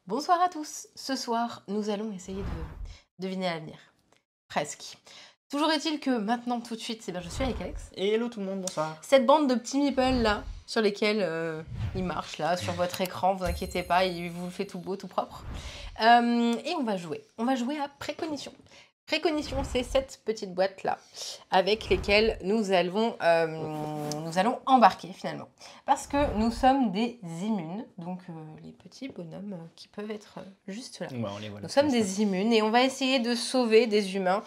Bonsoir à tous. Ce soir, nous allons essayer de deviner l'avenir. Presque. Toujours est-il que maintenant, tout de suite, je suis avec Alex. Et hello tout le monde, bonsoir. Cette bande de petits meeples là, sur lesquels ils marchent là, sur votre écran, vous inquiétez pas, il vous le fait tout beau, tout propre. Et on va jouer. On va jouer à précognition. Précognition, c'est cette petite boîte là, avec lesquelles nous allons embarquer finalement. Parce que nous sommes des immunes, donc les petits bonhommes qui peuvent être juste là. Ouais, on les voit là, Nous sommes des immunes et on va essayer de sauver des humains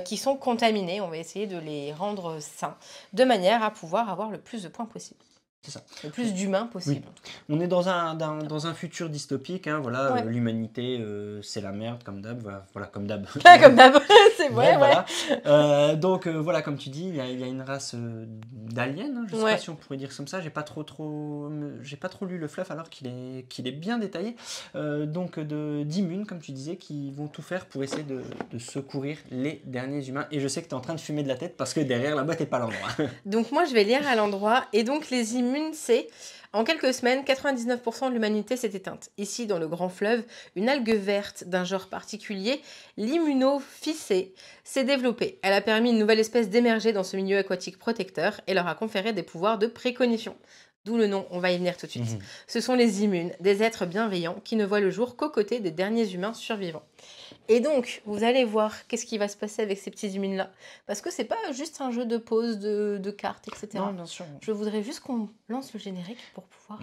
qui sont contaminés. On va essayer de les rendre sains, de manière à pouvoir avoir le plus de points possible. C'est ça. Le plus d'humains possible. Oui. On est dans un futur dystopique, hein, voilà, Ouais. L'humanité c'est la merde comme d'hab, voilà comme d'hab. Comme d'hab, c'est vrai, ouais. Voilà. Donc voilà, comme tu dis, il y a une race d'aliens, hein, je sais pas si on pourrait dire comme ça, j'ai pas trop lu le fluff alors qu'il est bien détaillé, donc d'immunes, comme tu disais, qui vont tout faire pour essayer de secourir les derniers humains. Et je sais que tu es en train de fumer de la tête parce que derrière la boîte n'est pas à l'endroit. Donc moi je vais lire à l'endroit, et donc les immunes c'est: en quelques semaines, 99% de l'humanité s'est éteinte. Ici, dans le grand fleuve, une algue verte d'un genre particulier, l'immunophycée, s'est développée. Elle a permis une nouvelle espèce d'émerger dans ce milieu aquatique protecteur et leur a conféré des pouvoirs de précognition. D'où le nom, on va y venir tout de suite. Ce sont les immunes, des êtres bienveillants qui ne voient le jour qu'aux côtés des derniers humains survivants. Et donc, vous allez voir qu'est-ce qui va se passer avec ces petits immunes-là. Parce que c'est pas juste un jeu de pose, de cartes, etc. Non, bien sûr. Je voudrais juste qu'on lance le générique pour pouvoir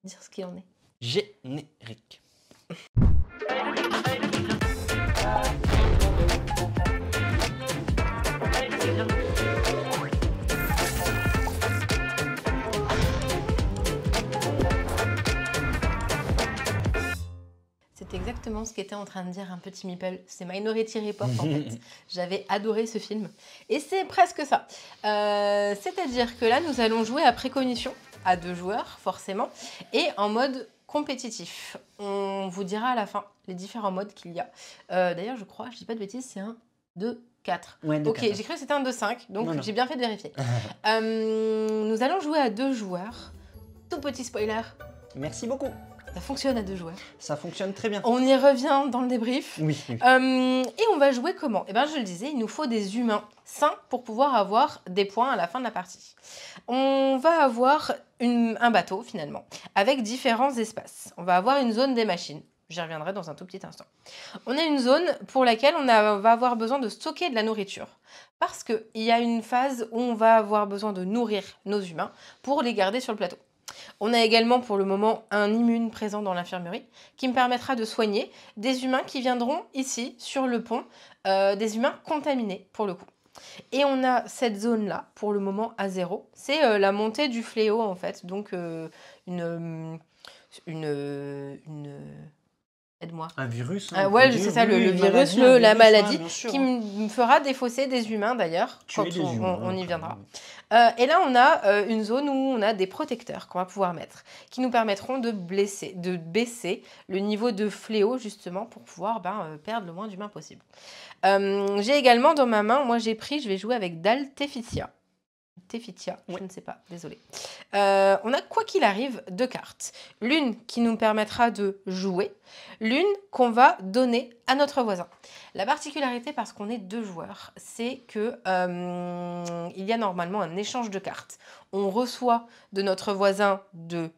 dire ce qu'il en est. Générique. C'est exactement ce qu'était en train de dire un petit meeple. C'est Minority Report en fait. J'avais adoré ce film. Et c'est presque ça. C'est-à-dire que là, nous allons jouer à précognition, à 2 joueurs forcément, et en mode compétitif. On vous dira à la fin les différents modes qu'il y a. D'ailleurs, je crois, je dis pas de bêtises, c'est 1, 2, 4. Ouais, ok, j'ai cru que c'était un 2, 5, donc j'ai bien fait de vérifier. Nous allons jouer à 2 joueurs. Tout petit spoiler. Merci beaucoup. Ça fonctionne à 2 joueurs. Ça fonctionne très bien. On y revient dans le débrief. Oui. Et on va jouer comment? Eh bien, je le disais, il nous faut des humains sains pour pouvoir avoir des points à la fin de la partie. On va avoir un bateau, finalement, avec différents espaces. On va avoir une zone des machines. J'y reviendrai dans un tout petit instant. On a une zone pour laquelle on va avoir besoin de stocker de la nourriture. Parce qu'il y a une phase où on va avoir besoin de nourrir nos humains pour les garder sur le plateau. On a également pour le moment un immune présent dans l'infirmerie qui me permettra de soigner des humains qui viendront ici sur le pont, des humains contaminés pour le coup. Et on a cette zone-là pour le moment à 0. C'est la montée du fléau en fait, donc aide-moi. Un virus. Ouais, c'est ça, le virus, la maladie, qui me fera défausser des humains d'ailleurs, quand on y viendra. Et là, on a une zone où on a des protecteurs qu'on va pouvoir mettre, qui nous permettront de baisser le niveau de fléau, justement, pour pouvoir perdre le moins d'humains possible. J'ai également dans ma main, je vais jouer avec Daltefitia. Je ne sais pas, désolée. On a, quoi qu'il arrive, 2 cartes. L'une qui nous permettra de jouer, l'une qu'on va donner à notre voisin. La particularité, parce qu'on est 2 joueurs, c'est que il y a normalement un échange de cartes. On reçoit de notre voisin de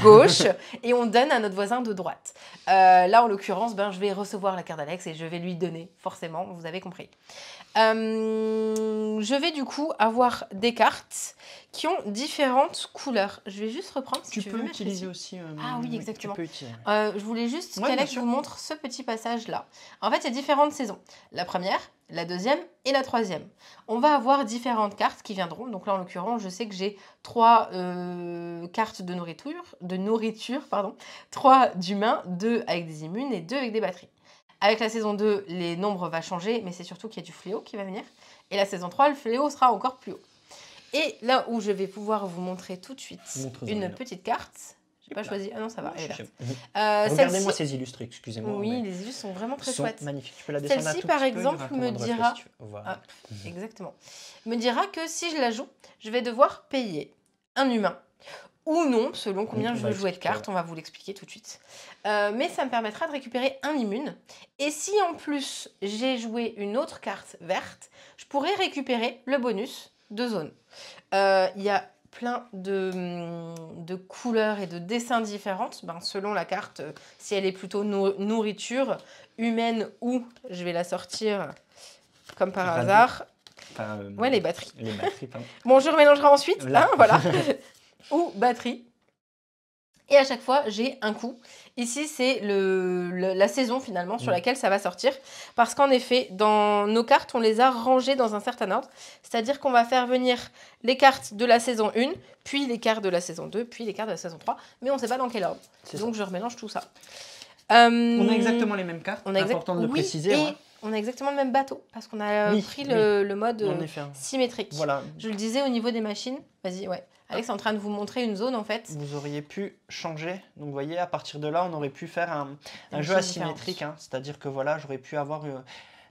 gauche et on donne à notre voisin de droite. Là, en l'occurrence, je vais recevoir la carte d'Alex et je vais lui donner, forcément, vous avez compris. Je vais du coup avoir des cartes qui ont différentes couleurs. Je vais juste reprendre si tu veux. Tu peux utiliser aussi. Ah oui, exactement. Je voulais juste qu'Alex vous montre ce petit passage-là. En fait, il y a différentes saisons. La première, la deuxième et la troisième. On va avoir différentes cartes qui viendront. Donc là, en l'occurrence, je sais que j'ai 3 cartes de nourriture, 3 d'humains, 2 avec des immunes et 2 avec des batteries. Avec la saison 2, les nombres vont changer, mais c'est surtout qu'il y a du fléau qui va venir. Et la saison 3, le fléau sera encore plus haut. Et là où je vais pouvoir vous montrer tout de suite une petite carte. J'ai pas choisi. Ah non, ça va. Regardez-moi ces illustres, excusez-moi. Oui, les illustres sont vraiment très chouettes. Magnifiques. Tu peux la descendre un tout petit peu. Celle-ci, par exemple, me dira... Voilà. Exactement. Me dira que si je la joue, je vais devoir payer un humain ou non, selon combien je veux jouer de cartes. On va vous l'expliquer tout de suite. Mais ça me permettra de récupérer un immune. Et si en plus j'ai joué une autre carte verte, je pourrais récupérer le bonus de zone. Il y a plein de couleurs et de dessins différentes, selon la carte, si elle est plutôt nourriture humaine ou, je vais la sortir comme par hasard, ouais, les batteries. Les batteries, pardon. Bon, je remélangerai ensuite, hein, voilà. Ou batterie. Et à chaque fois, j'ai un coup. Ici, c'est la saison finalement sur laquelle ça va sortir. Parce qu'en effet, dans nos cartes, on les a rangées dans un certain ordre. C'est-à-dire qu'on va faire venir les cartes de la saison 1, puis les cartes de la saison 2, puis les cartes de la saison 3. Mais on ne sait pas dans quel ordre. Donc, je remélange tout ça. On a exactement les mêmes cartes. C'est important de le préciser. Et on a exactement le même bateau. Parce qu'on a pris le mode symétrique. Voilà. Je le disais au niveau des machines. Vas-y, ouais. Alex est en train de vous montrer une zone en fait. Vous auriez pu changer. Donc vous voyez, à partir de là, on aurait pu faire un jeu asymétrique. Hein. C'est-à-dire que voilà, j'aurais pu avoir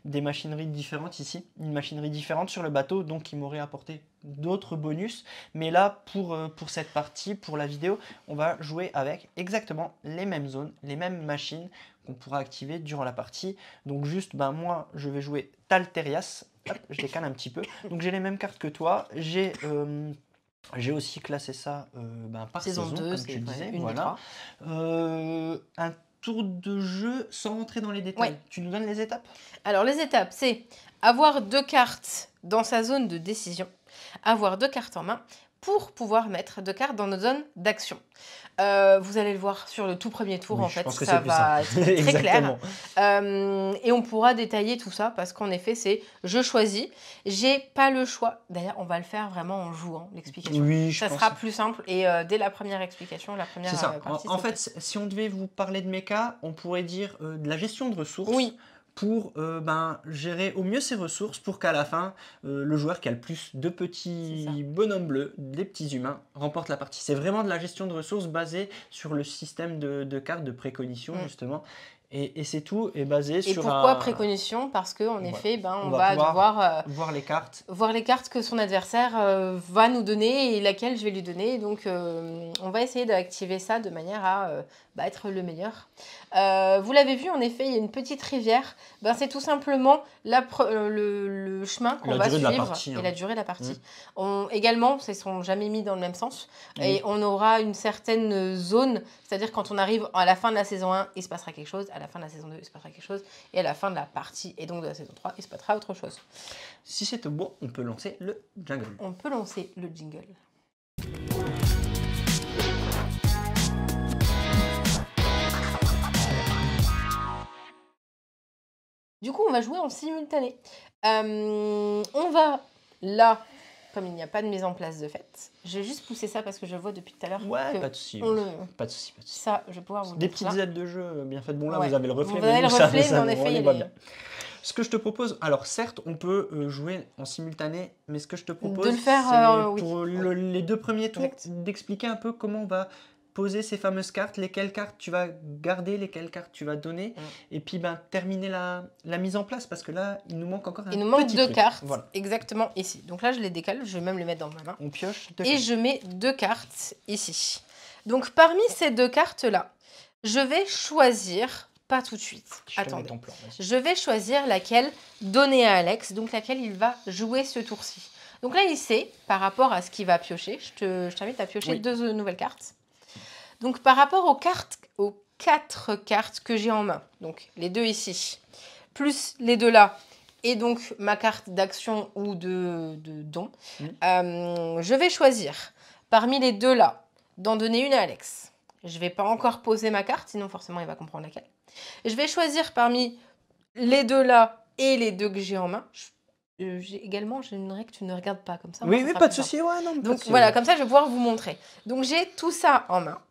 des machineries différentes ici. Une machinerie différente sur le bateau, donc qui m'aurait apporté d'autres bonus. Mais là, pour cette partie, pour la vidéo, on va jouer avec exactement les mêmes zones, les mêmes machines qu'on pourra activer durant la partie. Donc juste, moi, je vais jouer Talterias. Hop, je décale un petit peu. Donc j'ai les mêmes cartes que toi. J'ai aussi classé ça par saison 2, comme tu disais. Voilà. Un tour de jeu sans rentrer dans les détails. Ouais. Tu nous donnes les étapes? Alors, les étapes, c'est avoir 2 cartes dans sa zone de décision, avoir 2 cartes en main pour pouvoir mettre 2 cartes dans nos zones d'action. Vous allez le voir sur le tout premier tour, en fait, ça va être très clair. Et on pourra détailler tout ça parce qu'en effet, c'est je choisis. J'ai pas le choix. D'ailleurs, on va le faire vraiment en jouant l'explication. Oui, ça sera plus simple. Et dès la première explication, la première partie. En fait, si on devait vous parler de méca, on pourrait dire de la gestion de ressources. Oui. Pour gérer au mieux ses ressources pour qu'à la fin, le joueur qui a le plus de petits bonhommes bleus, des petits humains, remporte la partie. C'est vraiment de la gestion de ressources basée sur le système de cartes de préconition, justement. Et c'est tout, est basé sur... Et pourquoi préconition? Parce qu'en effet, on va devoir voir les cartes. Voir les cartes que son adversaire va nous donner et laquelle je vais lui donner. Donc, on va essayer d'activer ça de manière à être le meilleur. Vous l'avez vu, en effet, il y a une petite rivière. C'est tout simplement le chemin qu'on va suivre et la durée de la partie. Également, ils ne sont jamais mis dans le même sens. Et on aura une certaine zone, c'est-à-dire quand on arrive à la fin de la saison 1, il se passera quelque chose. À la fin de la saison 2, il se passera quelque chose. Et à la fin de la partie, et donc de la saison 3, il se passera autre chose. Si c'est bon, on peut lancer le jingle. On peut lancer le jingle. Du coup, on va jouer en simultané. On va là, comme il n'y a pas de mise en place de fait, je vais juste pousser ça parce que je le vois depuis tout à l'heure. Ouais, pas de souci. Pas de souci. Ça, je vais pouvoir vous le Des petites aides de jeu bien faites. Bon, là, vous avez le reflet. Vous avez le reflet, mais en effet, il est bien. Ce que je te propose, alors certes, on peut jouer en simultané, mais ce que je te propose, de le faire, pour les 2 premiers tours, d'expliquer un peu comment on va poser ces fameuses cartes, lesquelles cartes tu vas garder, lesquelles cartes tu vas donner, et puis terminer la mise en place, parce que là, il nous manque encore un petit truc. Il nous manque 2 cartes, exactement ici. Donc là, je les décale, je vais même les mettre dans ma main. On pioche 2 cartes. Et je mets 2 cartes ici. Donc parmi ces 2 cartes-là, je vais choisir... Pas tout de suite. Attendez. Je vais choisir laquelle donner à Alex, donc laquelle il va jouer ce tour-ci. Donc là, il sait, par rapport à ce qu'il va piocher, je t'invite à piocher 2 nouvelles cartes. Donc par rapport aux 4 cartes que j'ai en main, donc les 2 ici, plus les 2 là, et donc ma carte d'action ou de don, je vais choisir parmi les 2 là, d'en donner une à Alex. Je ne vais pas encore poser ma carte, sinon forcément il va comprendre laquelle. Je vais choisir parmi les 2 là et les 2 que j'ai en main. Également, j'aimerais que tu ne regardes pas comme ça. Oui, pas de souci. Donc voilà, comme ça, je vais pouvoir vous montrer. Donc j'ai tout ça en main.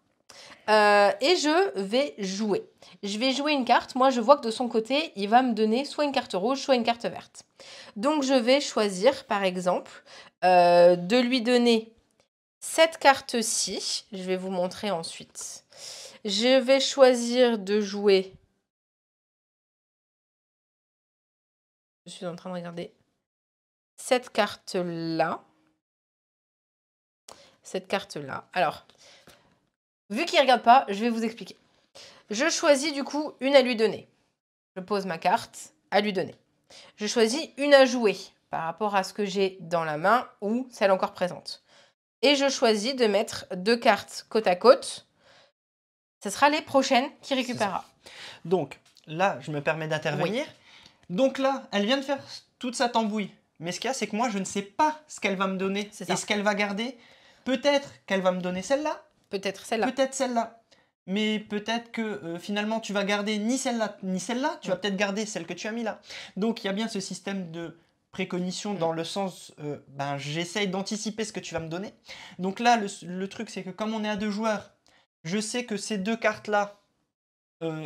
Et je vais jouer. Je vais jouer une carte. Moi, je vois que de son côté, il va me donner soit une carte rouge, soit une carte verte. Donc je vais choisir, par exemple, de lui donner cette carte-ci. Je vais vous montrer ensuite. Je vais choisir de jouer... Je suis en train de regarder cette carte-là. Cette carte-là. Alors, Vu qu'il ne regarde pas, je vais vous expliquer. Je choisis du coup une à lui donner. Je pose ma carte à lui donner. Je choisis une à jouer par rapport à ce que j'ai dans la main ou celle encore présente. Et je choisis de mettre 2 cartes côte à côte. Ce sera les prochaines qui récupérera. Donc là, je me permets d'intervenir. Oui. Donc là, elle vient de faire toute sa tambouille. Mais ce qu'il y a, c'est que moi, je ne sais pas ce qu'elle va me donner et ce qu'elle va garder. Peut-être qu'elle va me donner celle-là. Peut-être celle-là. Peut-être celle-là. Mais peut-être que finalement, tu vas garder ni celle-là, ni celle-là. Tu vas peut-être garder celle que tu as mis là. Donc, il y a bien ce système de précognition dans le sens, j'essaye d'anticiper ce que tu vas me donner. Donc là, le truc, c'est que comme on est à 2 joueurs, je sais que ces 2 cartes-là,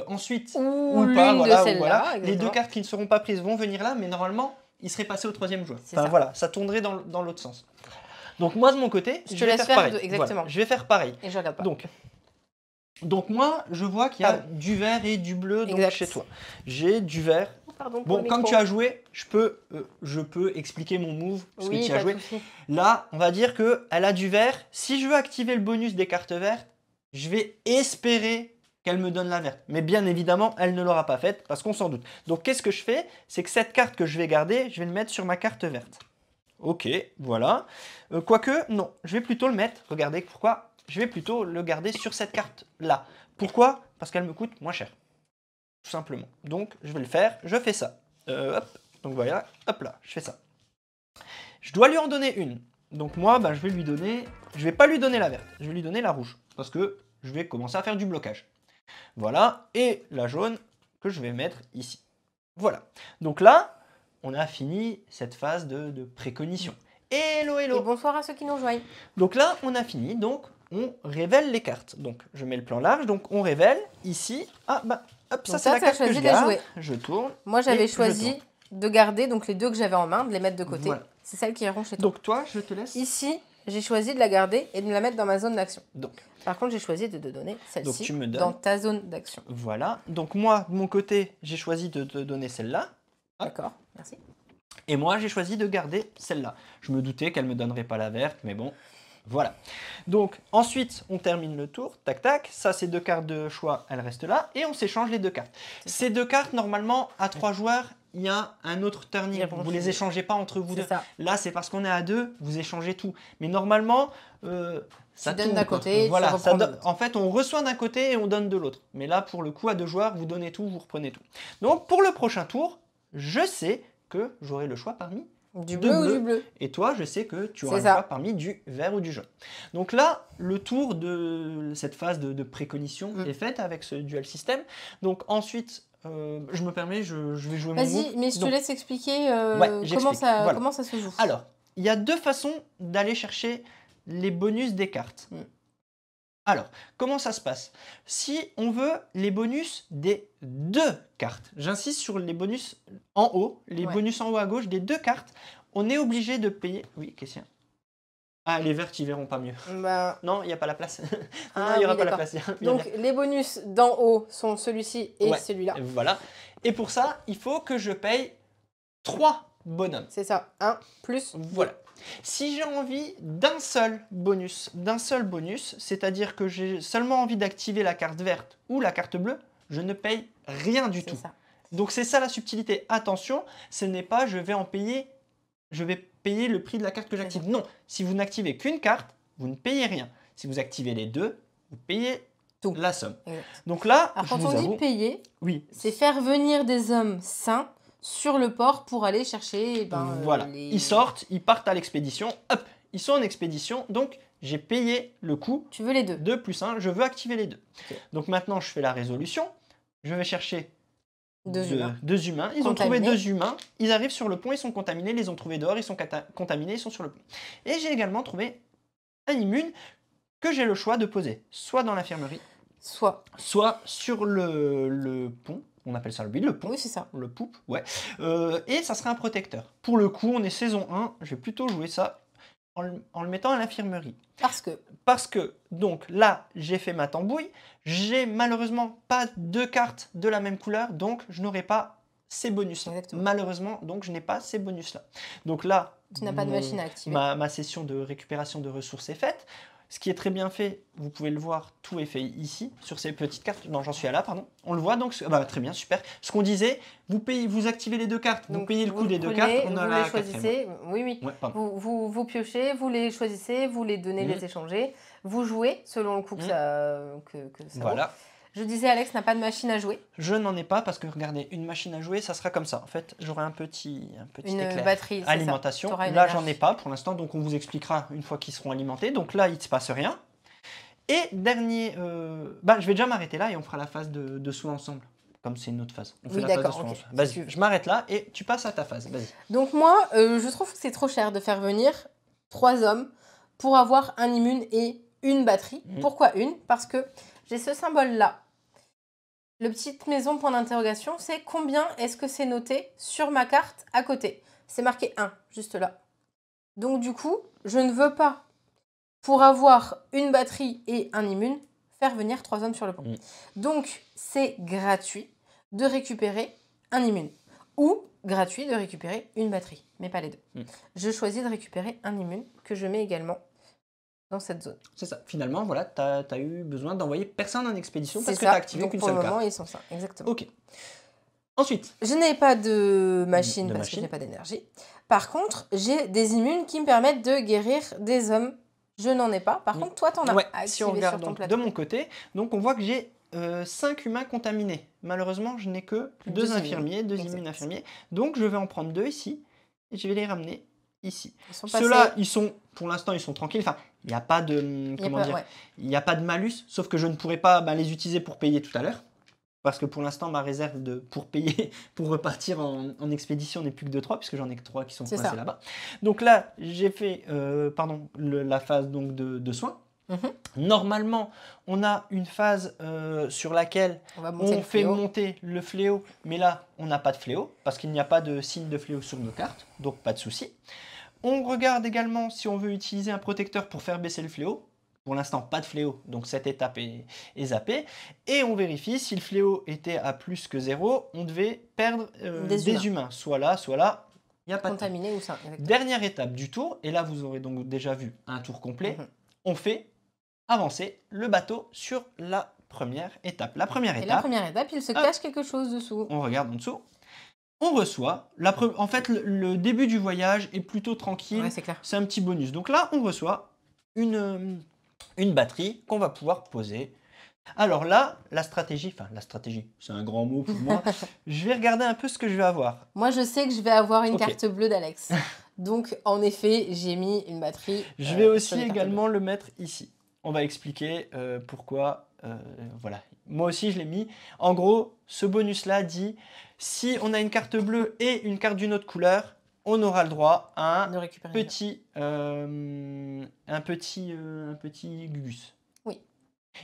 ensuite, ou pas, voilà, les 2 cartes qui ne seront pas prises vont venir là, mais normalement, il serait passé au 3e joueur. Enfin, voilà, ça tournerait dans l'autre sens. Donc moi, de mon côté, je vais faire pareil. Exactement. Voilà, je vais faire pareil. Et je regarde pas. Donc moi, je vois qu'il y a du vert et du bleu donc, chez toi. J'ai du vert. Bon, comme tu as joué, je peux expliquer mon move, ce que tu as joué. Là, on va dire qu'elle a du vert. Si je veux activer le bonus des cartes vertes, je vais espérer qu'elle me donne la verte. Mais bien évidemment, elle ne l'aura pas faite parce qu'on s'en doute. Donc, qu'est-ce que je fais? C'est que cette carte que je vais garder, je vais le mettre sur ma carte verte. Ok, voilà. Quoique, non, je vais plutôt le mettre. Regardez pourquoi. Je vais plutôt le garder sur cette carte-là. Pourquoi? Parce qu'elle me coûte moins cher. Tout simplement. Donc, je vais le faire. Je fais ça. Hop. Donc, voilà. Hop là. Je fais ça. Je dois lui en donner une. Donc, moi, je vais lui donner... Je vais pas lui donner la verte. Je vais lui donner la rouge. Parce que je vais commencer à faire du blocage. Voilà. Et la jaune que je vais mettre ici. Voilà. Donc là, on a fini cette phase de précognition. Hello, hello. Et bonsoir à ceux qui nous rejoignent. Donc là, on a fini. Donc, on révèle les cartes. Donc, je mets le plan large. Donc, on révèle ici. Ah, hop, ça c'est la carte que je garde. Je tourne. Moi, j'avais choisi de garder donc les 2 que j'avais en main, de les mettre de côté. Voilà. C'est celles qui iront chez toi. Donc, toi, je te laisse. Ici, j'ai choisi de la garder et de me la mettre dans ma zone d'action. Par contre, j'ai choisi de te donner celle-ci dans ta zone d'action. Voilà. Donc, moi, de mon côté, j'ai choisi de te donner celle-là. D'accord, merci. Et moi, j'ai choisi de garder celle-là. Je me doutais qu'elle ne me donnerait pas la verte, mais bon, voilà. Donc, ensuite, on termine le tour. Tac, tac. Ça, c'est 2 cartes de choix. Elles restent là. Et on s'échange les 2 cartes. Ces 2 cartes, normalement, à 3 joueurs, il y a un autre turning. Vous ne les échangez pas entre vous deux. Là, c'est parce qu'on est à 2, vous échangez tout. Mais normalement, ça donne d'un côté, voilà, en fait, on reçoit d'un côté et on donne de l'autre. Mais là, pour le coup, à 2 joueurs, vous donnez tout, vous reprenez tout. Donc, pour le prochain tour, je sais que j'aurai le choix parmi du bleu ou du bleu. Et toi, je sais que tu auras le choix parmi du vert ou du jaune. Donc là, le tour de cette phase de précognition est faite avec ce dual system. Donc ensuite, je me permets, je vais jouer mon move. Vas-y, mais je te laisse expliquer comment ça se joue. Alors, il y a 2 façons d'aller chercher les bonus des cartes. Alors, comment ça se passe? Si on veut les bonus des 2 cartes, j'insiste sur les bonus en haut, bonus en haut à gauche des 2 cartes, on est obligé de payer... Oui, qu'est-ce qu'il y a? Ah, les verts, ils verront pas mieux. Non, il n'y a pas la place. Non, il n'y aura pas la place. Donc, les bonus d'en haut sont celui-ci et celui-là. Voilà. Et pour ça, il faut que je paye 3 bonhommes. C'est ça, 1 plus 2. Voilà. Si j'ai envie d'un seul bonus, c'est-à-dire que j'ai seulement envie d'activer la carte verte ou la carte bleue, je ne paye rien du tout. Donc c'est ça la subtilité. Attention, ce n'est pas je vais payer le prix de la carte que j'active. Non, si vous n'activez qu'une carte, vous ne payez rien. Si vous activez les 2, vous payez tout. La somme. Donc là, quand on dit payer, c'est faire venir des hommes sains sur le port pour aller chercher voilà. Ils sortent, ils partent à l'expédition, hop, ils sont en expédition, donc j'ai payé le coût. Tu veux les 2. 2 plus 1, je veux activer les 2. Donc maintenant, je fais la résolution, je vais chercher 2 humains. Ils ont trouvé 2 humains, ils arrivent sur le pont, ils sont contaminés, ils les ont trouvés dehors, ils sont contaminés, ils sont sur le pont. Et j'ai également trouvé un immune que j'ai le choix de poser, soit dans l'infirmerie, soit sur le pont. On appelle ça le pont. Oui, c'est ça. Le poupe, ouais. Et ça serait un protecteur. Pour le coup, on est saison 1. Je vais plutôt jouer ça en le mettant à l'infirmerie. Parce que, donc là, j'ai fait ma tambouille. J'ai malheureusement pas 2 cartes de la même couleur. Donc, je n'aurai pas ces bonus-là. Malheureusement, donc, je n'ai pas ces bonus-là. Donc là, tu n'as pas de machine à activer. Ma session de récupération de ressources est faite. Ce qui est très bien fait, vous pouvez le voir, tout est fait ici, sur ces petites cartes. Non, j'en suis à là, pardon. On le voit donc, bah, très bien, super. Ce qu'on disait, vous activez les deux cartes, Donc, vous payez le coût des deux prenez, cartes, on vous a les la choisissez. Oui, oui. Ouais, vous piochez, vous les choisissez, vous les donnez, les échangez. Vous jouez selon le coup que ça voilà. vaut. Je disais, Alex n'a pas de machine à jouer. Je n'en ai pas parce que regardez, une machine à jouer, ça sera comme ça. En fait, j'aurai un petit éclair. Batterie, alimentation. Là, j'en ai pas pour l'instant, donc on vous expliquera une fois qu'ils seront alimentés. Donc là, il ne se passe rien. Et dernier, je vais déjà m'arrêter là et on fera la phase de soin ensemble. Comme c'est une autre phase. On fait la phase de soin ensemble. Vas-y, je m'arrête là et tu passes à ta phase. Vas-y. Donc moi, je trouve que c'est trop cher de faire venir 3 hommes pour avoir un immune et une batterie. Pourquoi une? Parce que j'ai ce symbole-là. Le petite maison point d'interrogation, c'est combien est-ce que c'est noté sur ma carte à côté. C'est marqué 1, juste là. Donc du coup, je ne veux pas, pour avoir une batterie et un immune, faire venir 3 hommes sur le pont. Donc c'est gratuit de récupérer un immune. Ou gratuit de récupérer une batterie, mais pas les deux. Je choisis de récupérer un immune que je mets également dans cette zone. C'est ça. Finalement, voilà, tu as eu besoin d'envoyer personne en expédition parce que tu n'as activé qu'une seule carte. Pour le moment, ils sont ça, exactement. Ok. Ensuite. Je n'ai pas de machine parce que je n'ai pas d'énergie. Par contre, j'ai des immunes qui me permettent de guérir des hommes. Je n'en ai pas. Par contre, toi, tu en as activé si on regarde sur ton plateau. De mon côté, donc on voit que j'ai 5 humains contaminés. Malheureusement, je n'ai que 2 infirmiers, 2 immunes infirmiers. Donc, je vais en prendre 2 ici et je vais les ramener ici. Ceux-là, pour l'instant, ils sont tranquilles. Enfin, il n'y a pas de, il n'y a pas de malus, sauf que je ne pourrai pas les utiliser pour payer tout à l'heure. Parce que pour l'instant, ma réserve pour payer, pour repartir en expédition n'est plus que de 3, puisque j'en ai que 3 qui sont coincés là-bas. Donc là, j'ai fait la phase donc, de soins. Normalement, on a une phase sur laquelle on fait monter le fléau, mais là, on n'a pas de fléau, parce qu'il n'y a pas de signe de fléau sur nos cartes, donc pas de souci. On regarde également si on veut utiliser un protecteur pour faire baisser le fléau. Pour l'instant, pas de fléau, donc cette étape est zappée. Et on vérifie si le fléau était à plus que 0, on devait perdre des humains. Soit là, il n'y a pas de contaminé ou ça. Exactement. Dernière étape du tour, et là vous aurez donc déjà vu un tour complet, on fait avancer le bateau sur la première étape. La première étape, il se cache quelque chose dessous. On regarde en dessous. On reçoit, en fait le début du voyage est plutôt tranquille, c'est un petit bonus. Donc là on reçoit une batterie qu'on va pouvoir poser. Alors là, la stratégie, c'est un grand mot pour moi, je vais regarder un peu ce que je vais avoir. Moi je sais que je vais avoir une carte bleue d'Alex. Donc en effet, j'ai mis une batterie. Je vais aussi également le mettre ici. On va expliquer pourquoi, voilà. Moi aussi je l'ai mis. En gros, ce bonus-là dit, si on a une carte bleue et une carte d'une autre couleur, on aura le droit à un petit Gugus. Oui.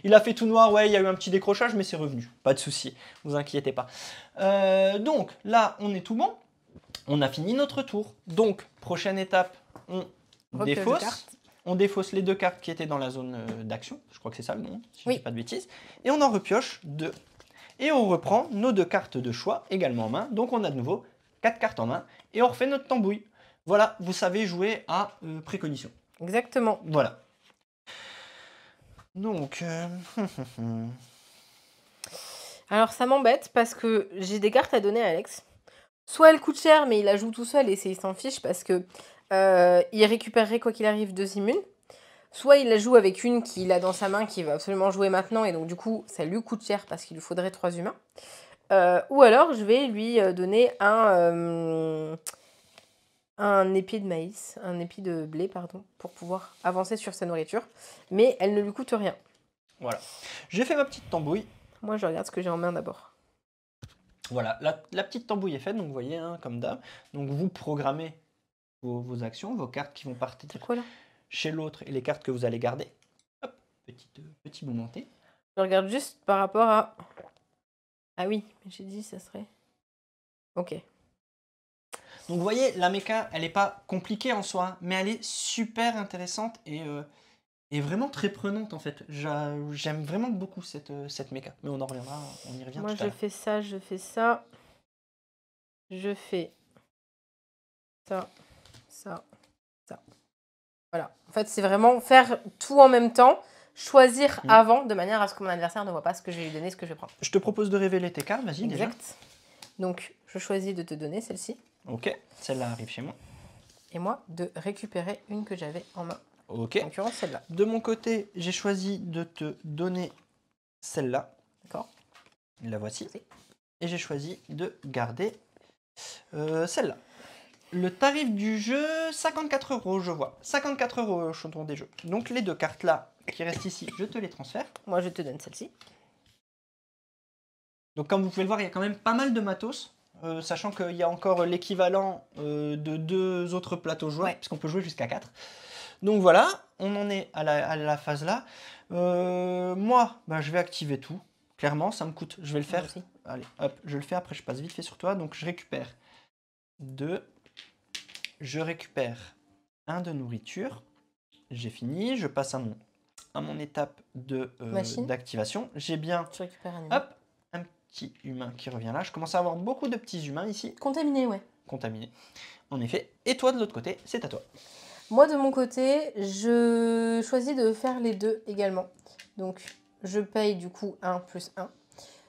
Il a fait tout noir, il y a eu un petit décrochage, mais c'est revenu. Pas de souci, vous inquiétez pas. Donc là, on est tout bon. On a fini notre tour. Donc, prochaine étape, on défausse. On défausse les 2 cartes qui étaient dans la zone d'action. Je crois que c'est ça le nom, si je ne dis pas de bêtises. Et on en repioche 2. Et on reprend nos 2 cartes de choix également en main. Donc on a de nouveau 4 cartes en main. Et on refait notre tambouille. Voilà, vous savez jouer à précognition. Exactement. Voilà. Donc... Alors ça m'embête parce que j'ai des cartes à donner à Alex. Soit elle coûte cher, mais il la joue tout seul et il s'en fiche parce que il récupérerait quoi qu'il arrive 2 immunes. Soit il la joue avec une qu'il a dans sa main, qui va absolument jouer maintenant, et donc du coup ça lui coûte cher parce qu'il lui faudrait 3 humains. Ou alors je vais lui donner un épi de maïs, un épi de blé, pardon, pour pouvoir avancer sur sa nourriture. Mais elle ne lui coûte rien. Voilà. J'ai fait ma petite tambouille. Moi je regarde ce que j'ai en main d'abord. Voilà, la petite tambouille est faite, donc vous voyez, comme d'hab. Donc vous programmez vos actions, vos cartes qui vont partir chez l'autre et les cartes que vous allez garder. Hop, petit moment T. Je regarde juste par rapport à... Ah oui, j'ai dit ça serait... Ok. Donc vous voyez, la méca, elle n'est pas compliquée en soi, mais elle est super intéressante et vraiment très prenante en fait. J'aime vraiment beaucoup cette méca, mais on en reviendra, on y revient tout à l'heure. Moi je fais ça, je fais ça. Je fais ça, ça, ça. Voilà. En fait, c'est vraiment faire tout en même temps, choisir avant, de manière à ce que mon adversaire ne voit pas ce que je vais lui donner, ce que je vais prendre. Je te propose de révéler tes cartes, vas-y déjà. Exact. Donc, je choisis de te donner celle-ci. Ok, celle-là arrive chez moi. Et moi, de récupérer une que j'avais en main. Ok. En l'occurrence, celle-là. De mon côté, j'ai choisi de te donner celle-là. D'accord. La voici. Merci. Et j'ai choisi de garder celle-là. Le tarif du jeu, 54 €, je vois. 54 € au chaudron des jeux. Donc les deux cartes là qui restent ici, je te les transfère. Moi, je te donne celle-ci. Donc comme vous pouvez le voir, il y a quand même pas mal de matos. Sachant qu'il y a encore l'équivalent de 2 autres plateaux joueurs, puisqu'on peut jouer jusqu'à 4. Donc voilà, on en est à la phase là. Moi, je vais activer tout. Clairement, ça me coûte. Je vais le faire. Allez, hop, je le fais. Après, je passe vite fait sur toi. Donc je récupère 2. Je récupère 1 de nourriture. J'ai fini. Je passe à mon étape d'activation. J'ai bien tu récupères un humain. Hop, un petit humain qui revient là. Je commence à avoir beaucoup de petits humains ici. Contaminé, ouais. Contaminé, en effet. Et toi, de l'autre côté, c'est à toi. Moi, de mon côté, je choisis de faire les deux également. Donc, je paye du coup 1 plus 1.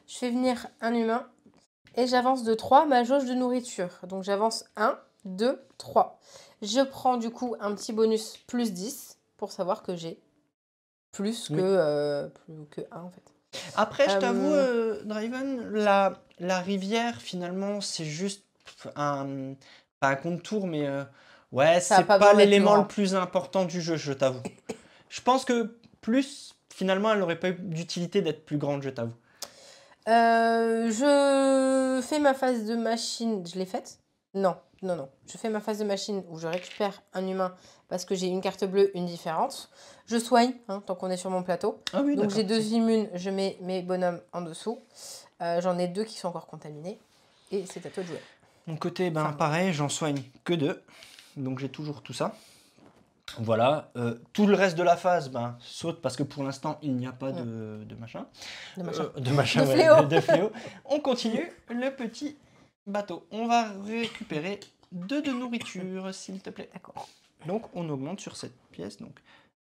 Je fais venir un humain et j'avance de 3 ma jauge de nourriture. Donc, j'avance 1, 2, 3. Je prends du coup un petit bonus plus 10 pour savoir que j'ai plus que 1 en fait. Après, je t'avoue, Draven, la rivière, finalement, c'est juste pas un contour, mais ouais, c'est pas l'élément le plus important du jeu, je t'avoue. Je pense que finalement, elle n'aurait pas eu d'utilité d'être plus grande, je t'avoue. Je fais ma phase de machine. Je l'ai faite? Non. Je fais ma phase de machine où je récupère un humain parce que j'ai une carte bleue, une différente. Je soigne, tant qu'on est sur mon plateau. Ah oui, donc j'ai 2 immunes, je mets mes bonhommes en dessous. J'en ai 2 qui sont encore contaminés. Et c'est à toi de jouer. Mon côté, pareil, j'en soigne que 2. Donc j'ai toujours tout ça. Voilà, tout le reste de la phase saute parce que pour l'instant il n'y a pas de machin. De fléau. On continue le petit bateau. On va récupérer 2 de nourriture, s'il te plaît. D'accord. Donc on augmente sur cette pièce. Donc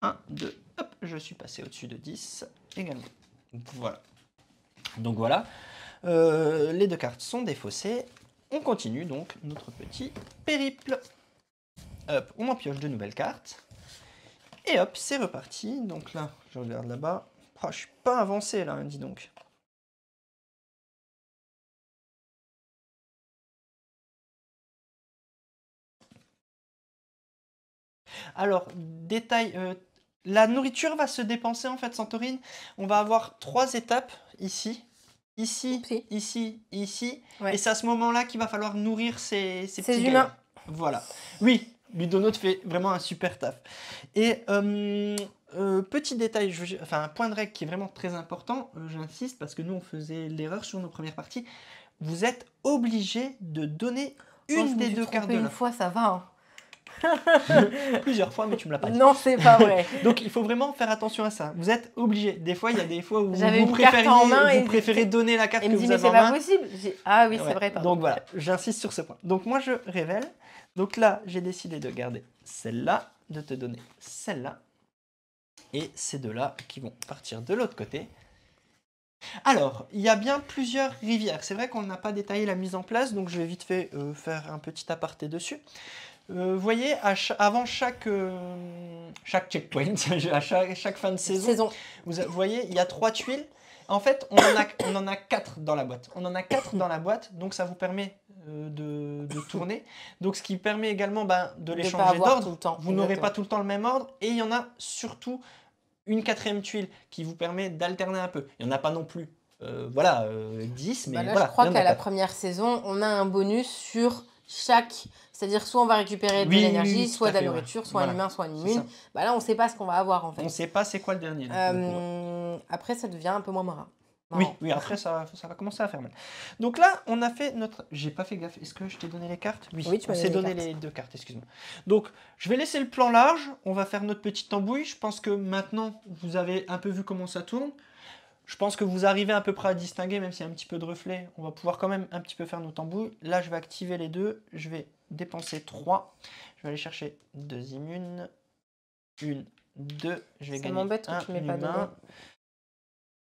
1, 2, hop, je suis passé au-dessus de 10 également. Voilà. Donc voilà, les 2 cartes sont défaussées. On continue donc notre petit périple. Hop, on en pioche de nouvelles cartes. Et hop, c'est reparti. Donc là, je regarde là-bas. Oh, je suis pas avancé là, dis donc. Alors, détail, la nourriture va se dépenser en fait, Santorine. On va avoir 3 étapes ici. Ici, ici. Ouais. Et c'est à ce moment-là qu'il va falloir nourrir ces petits humains. Voilà. Oui, Ludonote fait vraiment un super taf. Et petit détail, un point de règle qui est vraiment très important, j'insiste, parce que nous on faisait l'erreur sur nos premières parties. Vous êtes obligé de donner une des 2 cartes de l'offre. Une fois, ça va. Plusieurs fois, mais tu me l'as pas dit. Non, c'est pas vrai. Donc il faut vraiment faire attention à ça. Vous êtes obligé. Des fois, il y a des fois où vous préférez donner la carte que vous avez en main. Mais c'est pas possible. Ah oui, c'est vrai. Pardon. Donc voilà, j'insiste sur ce point. Donc moi, je révèle. Donc là, j'ai décidé de garder celle-là, de te donner celle-là. Et ces 2-là qui vont partir de l'autre côté. Alors, il y a bien plusieurs rivières. C'est vrai qu'on n'a pas détaillé la mise en place, donc je vais vite fait faire un petit aparté dessus. Vous voyez, avant chaque checkpoint, à chaque fin de saison, vous voyez, il y a 3 tuiles. En fait, on en a 4 dans la boîte. On en a 4 dans la boîte, donc ça vous permet de tourner. Donc ce qui permet également de les changer d'ordre. Vous n'aurez pas tout le temps le même ordre. Et il y en a surtout une 4e tuile qui vous permet d'alterner un peu. Il n'y en a pas non plus 10, mais là, je crois qu'à la première saison, on a un bonus sur chaque... C'est-à-dire soit on va récupérer de l'énergie, soit de la nourriture, soit un humain, soit un immune. Là, on ne sait pas ce qu'on va avoir en fait. On ne sait pas c'est quoi le dernier. Après, ça devient un peu moins marrant. Oui, après ça va commencer à faire mal. Donc là, on a fait notre... J'ai pas fait gaffe. Est-ce que je t'ai donné les cartes? Oui, tu m'as donné les 2 cartes, excuse-moi. Donc, je vais laisser le plan large. On va faire notre petite tambouille. Je pense que maintenant, vous avez un peu vu comment ça tourne. Je pense que vous arrivez à peu près à distinguer, même s'il y a un petit peu de reflet. On va pouvoir quand même un petit peu faire nos tambouilles. Là, je vais activer les 2. Je vais dépenser 3. Je vais aller chercher 2 immunes. 1, 2. Je vais Ça gagner m'embête que tu mets pas dedans.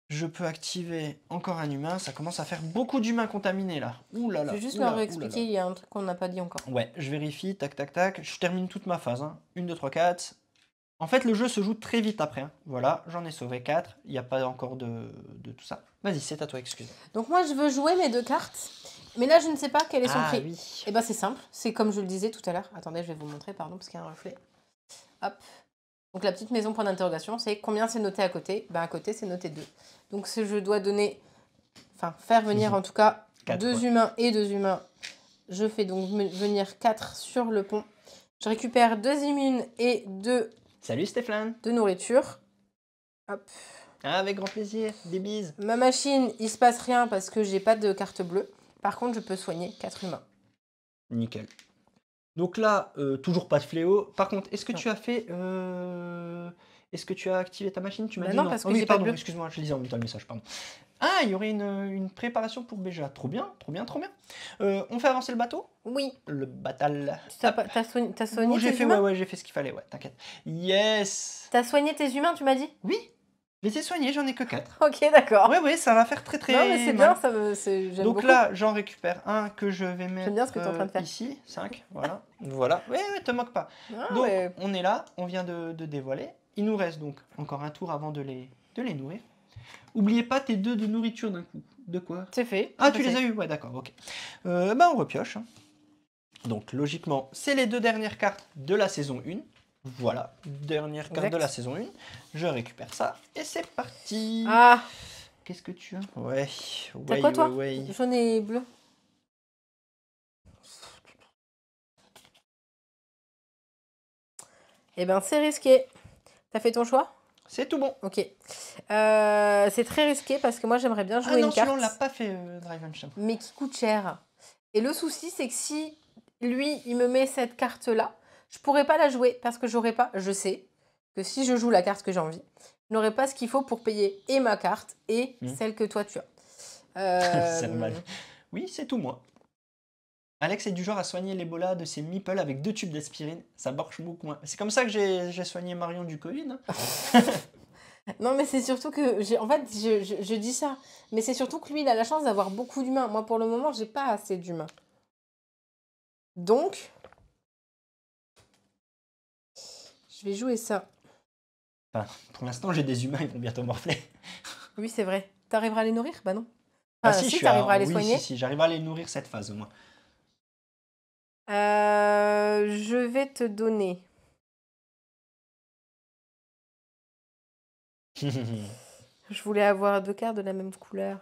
Je peux activer encore un humain. Ça commence à faire beaucoup d'humains contaminés là. Ouh là là. Je vais juste leur expliquer, il y a un truc qu'on n'a pas dit encore. Ouais, je vérifie. Tac, tac, tac. Je termine toute ma phase. 1, 2, 3, 4. En fait, le jeu se joue très vite après. Hein. Voilà, j'en ai sauvé 4. Il n'y a pas encore de tout ça. Vas-y, c'est à toi, excuse. Donc moi, je veux jouer mes 2 cartes. Mais là, je ne sais pas quel est son prix. Oui. Et ben c'est simple. C'est comme je le disais tout à l'heure. Attendez, je vais vous montrer, pardon, parce qu'il y a un reflet. Hop. Donc la petite maison point d'interrogation, c'est combien c'est noté à côté. Ben à côté, c'est noté 2. Donc si je dois donner, enfin faire venir en tout cas 2 humains et 2 humains, je fais donc venir 4 sur le pont. Je récupère 2 immunes et 2... Salut Stéphane. De nourriture. Hop. Ah, avec grand plaisir, des bises. Ma machine, il se passe rien parce que j'ai pas de carte bleue. Par contre, je peux soigner 4 humains. Nickel. Donc là, toujours pas de fléau. Par contre, est-ce que tu as fait... Est-ce que tu as activé ta machine? Tu m'as dit non. Parce que oui, pardon, excuse-moi, je lisais en même temps le message, pardon. Ah, il y aurait une préparation pour Béja. Trop bien, trop bien, trop bien. On fait avancer le bateau? Oui. Le batal. T'as soigné tes humains? Ouais, j'ai fait ce qu'il fallait, ouais, t'inquiète. Yes. T'as soigné tes humains, tu m'as dit? Oui. Je les ai soignés, j'en ai que 4. Ok, d'accord. Ouais, ça va faire très très. Non, mais c'est bien, j'aime donc beaucoup. là, j'en récupère un que je vais mettre. J'aime bien ce que tu es en train de faire. Ici, 5, voilà. Voilà. Ouais, te moque pas. Ah, donc, ouais. on est là, on vient de dévoiler. Il nous reste donc encore un tour avant de les nourrir. Oubliez pas tes 2 de nourriture d'un coup. De quoi? C'est fait. Ah, tu les as eu? Ouais, d'accord, ok. On repioche. Donc, logiquement, c'est les 2 dernières cartes de la saison 1. Voilà, dernière carte de la saison 1. Je récupère ça et c'est parti. Ah. Qu'est-ce que tu as? Ouais. T'as quoi, toi? Ouais. Jaune et bleu. Eh ben, c'est risqué. T'as fait ton choix? C'est tout bon. Ok. C'est très risqué parce que moi, j'aimerais bien jouer une carte. Ah non, on l'a pas fait, Drivensham. Mais qui coûte cher. Et le souci, c'est que si lui, il me met cette carte-là, je pourrais pas la jouer parce que j'aurais pas... Je sais que si je joue la carte que j'ai envie, je n'aurai pas ce qu'il faut pour payer et ma carte et celle que toi, tu as. C'est mal. Oui, c'est tout moi. Alex est du genre à soigner l'Ebola de ses meeples avec 2 tubes d'aspirine. Ça marche beaucoup moins. C'est comme ça que j'ai soigné Marion du Covid. Hein. Non, mais c'est surtout que... En fait, je dis ça. Mais c'est surtout que lui, il a la chance d'avoir beaucoup d'humains. Moi, pour le moment, j'ai pas assez d'humains. Donc... Je vais jouer ça. Enfin, pour l'instant, j'ai des humains, ils vont bientôt morfler. Oui, c'est vrai. T'arriveras à les nourrir? Bah non. Si, t'arriveras à les soigner. Si, j'arriverai à les nourrir cette phase au moins. Je vais te donner. Je voulais avoir 2 cartes de la même couleur.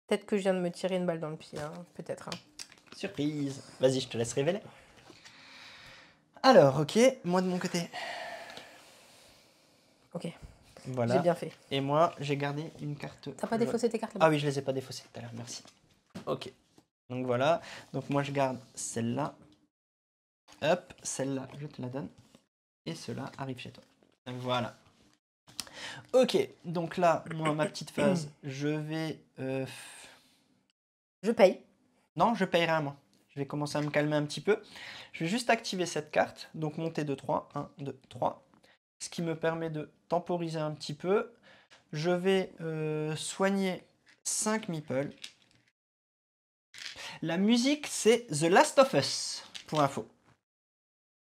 Peut-être que je viens de me tirer une balle dans le pied, hein. Peut-être. Hein. Surprise. Vas-y, je te laisse révéler. Alors, ok, moi de mon côté. Ok. Voilà. J'ai bien fait. Et moi, j'ai gardé une carte. T'as pas défaussé tes cartes là-bas? Ah oui, je les ai pas défaussées tout à l'heure, merci. Ok. Donc voilà. Donc moi, je garde celle-là. Hop, celle-là, je te la donne. Et cela arrive chez toi. Donc voilà. Ok, donc là, moi, ma petite phase, je vais... Je paye. Non, je payerai à moi. Je vais commencer à me calmer un petit peu. Je vais juste activer cette carte, donc monter de 3. 1, 2, 3. Ce qui me permet de temporiser un petit peu. Je vais soigner 5 meeples. La musique, c'est The Last of Us, pour info.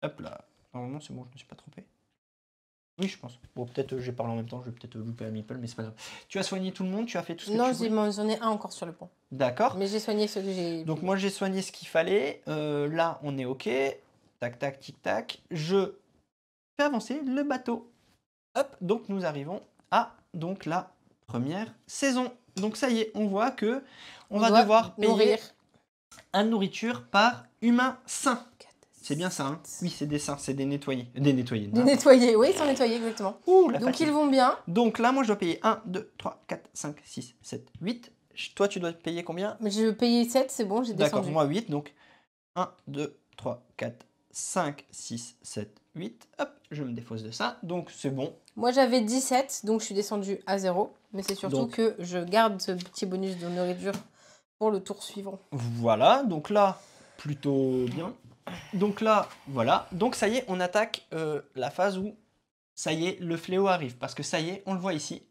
Hop là. Normalement, c'est bon, je ne me suis pas trompé. Oui, je pense. Bon, peut-être j'ai parlé en même temps, je vais peut-être louper un meeple, mais c'est pas grave. Tu as soigné tout le monde, tu as fait tout ce que tu voulais? Non, j'en ai un encore sur le pont. D'accord. Mais j'ai soigné ceux que j'ai... Donc moi, j'ai soigné ce qu'il fallait. Là, on est OK. Tac, tac, tic, tac. Je fais avancer le bateau. Hop, donc nous arrivons à donc, la première saison. Donc ça y est, on voit que on va devoir payer une nourriture par humain sain. C'est bien ça, hein? Oui, c'est des sains, c'est des nettoyés. Des nettoyés. Des nettoyés, oui, ils sont nettoyés, exactement. Ouh, donc fatigue. Ils vont bien. Donc là, moi, je dois payer 1, 2, 3, 4, 5, 6, 7, 8. Toi, tu dois payer combien? Je vais payer 7, c'est bon, j'ai descendu. D'accord, moi 8, donc 1, 2, 3, 4, 5, 6, 7, 8. Hop, je me défausse de ça, donc c'est bon. Moi, j'avais 17, donc je suis descendu à 0. Mais c'est surtout que je garde ce petit bonus de nourriture pour le tour suivant. Voilà, donc là, plutôt bien. Donc là, voilà. Donc ça y est, on attaque la phase où, ça y est, le fléau arrive. Parce que ça y est, on le voit ici.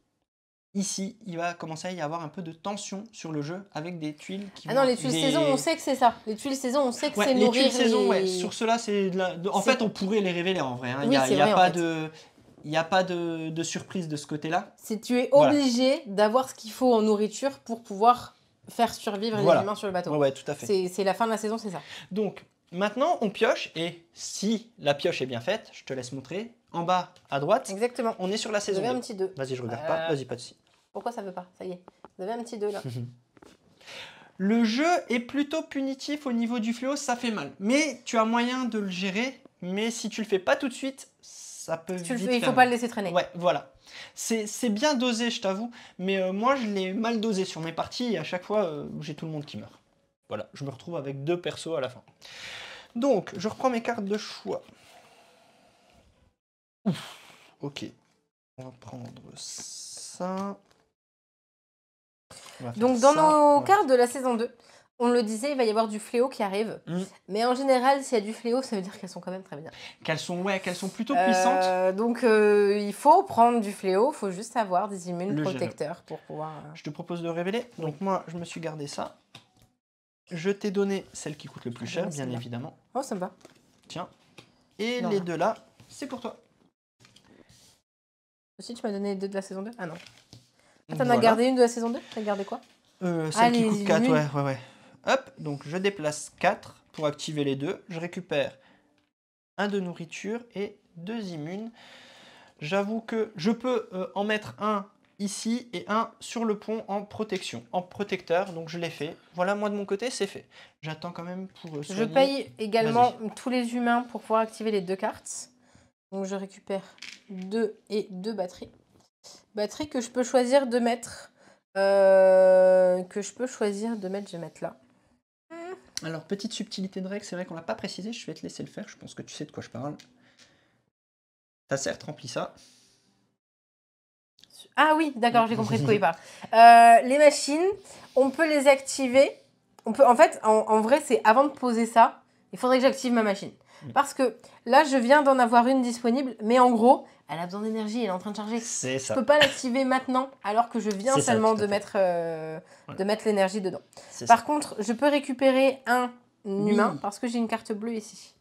Ici, il va commencer à y avoir un peu de tension sur le jeu avec des tuiles qui vont... Ah non, les tuiles saison, on sait que c'est ça. Les tuiles saison, on sait que c'est nourrir les tuiles saison, ouais. Sur cela, c'est de la... En fait, on pourrait les révéler en vrai. Hein. Oui, il n'y a pas de surprise de ce côté-là. Tu es obligé d'avoir ce qu'il faut en nourriture pour pouvoir faire survivre les humains sur le bateau. Ouais, tout à fait. C'est la fin de la saison, c'est ça. Donc, maintenant, on pioche et si la pioche est bien faite, je te laisse montrer. En bas, à droite, exactement. On est sur la saison 2. Vous avez un petit 2. Vas-y, je regarde pas. Vas-y, pas de soucis. Pourquoi ça veut pas? Ça y est. Vous avez un petit 2 là. Le jeu est plutôt punitif au niveau du fléau, ça fait mal. Mais tu as moyen de le gérer. Mais si tu le fais pas tout de suite, ça peut vite il faut pas le laisser traîner. Ouais, voilà. C'est bien dosé, je t'avoue. Mais moi, je l'ai mal dosé sur mes parties. Et à chaque fois, j'ai tout le monde qui meurt. Voilà, je me retrouve avec 2 persos à la fin. Donc, je reprends mes cartes de choix. Ouf, ok. On va prendre ça. Donc, dans nos cartes de la saison 2, on le disait, il va y avoir du fléau qui arrive. Mais en général, s'il y a du fléau, ça veut dire qu'elles sont quand même très bien. Qu'elles sont plutôt puissantes. Donc, il faut prendre du fléau. Il faut juste avoir des immunes protecteurs pour pouvoir... Je te propose de révéler. Donc, moi, je me suis gardé ça. Je t'ai donné celle qui coûte le plus cher, bien évidemment. Oh, ça me va. Tiens. Et les 2 là, c'est pour toi. Aussi, tu m'as donné les 2 de la saison 2? Ah non. T'en as gardé une de la saison 2? T'as gardé quoi? Celle qui coûte 4, ouais. Hop, donc je déplace 4 pour activer les 2. Je récupère 1 de nourriture et 2 immunes. J'avoue que je peux en mettre un ici et un sur le pont en protection, en protecteur. Donc je l'ai fait. Voilà, moi de mon côté, c'est fait. J'attends quand même pour soigner. Je paye également tous les humains pour pouvoir activer les 2 cartes. Donc je récupère 2 et 2 batteries. Batterie que je peux choisir de mettre. Je vais mettre là. Alors, petite subtilité de règle, c'est vrai qu'on l'a pas précisé, je vais te laisser le faire, je pense que tu sais de quoi je parle. T'as certes rempli ça. Ah oui, d'accord, j'ai compris de quoi il parle. Les machines, on peut les activer. En fait, en vrai, c'est avant de poser ça, il faudrait que j'active ma machine. Parce que là, je viens d'en avoir une disponible, mais en gros, elle a besoin d'énergie, elle est en train de charger. C'est ça. Je peux pas l'activer maintenant, alors que je viens seulement de mettre l'énergie dedans. Par contre, je peux récupérer un humain, parce que j'ai une carte bleue ici.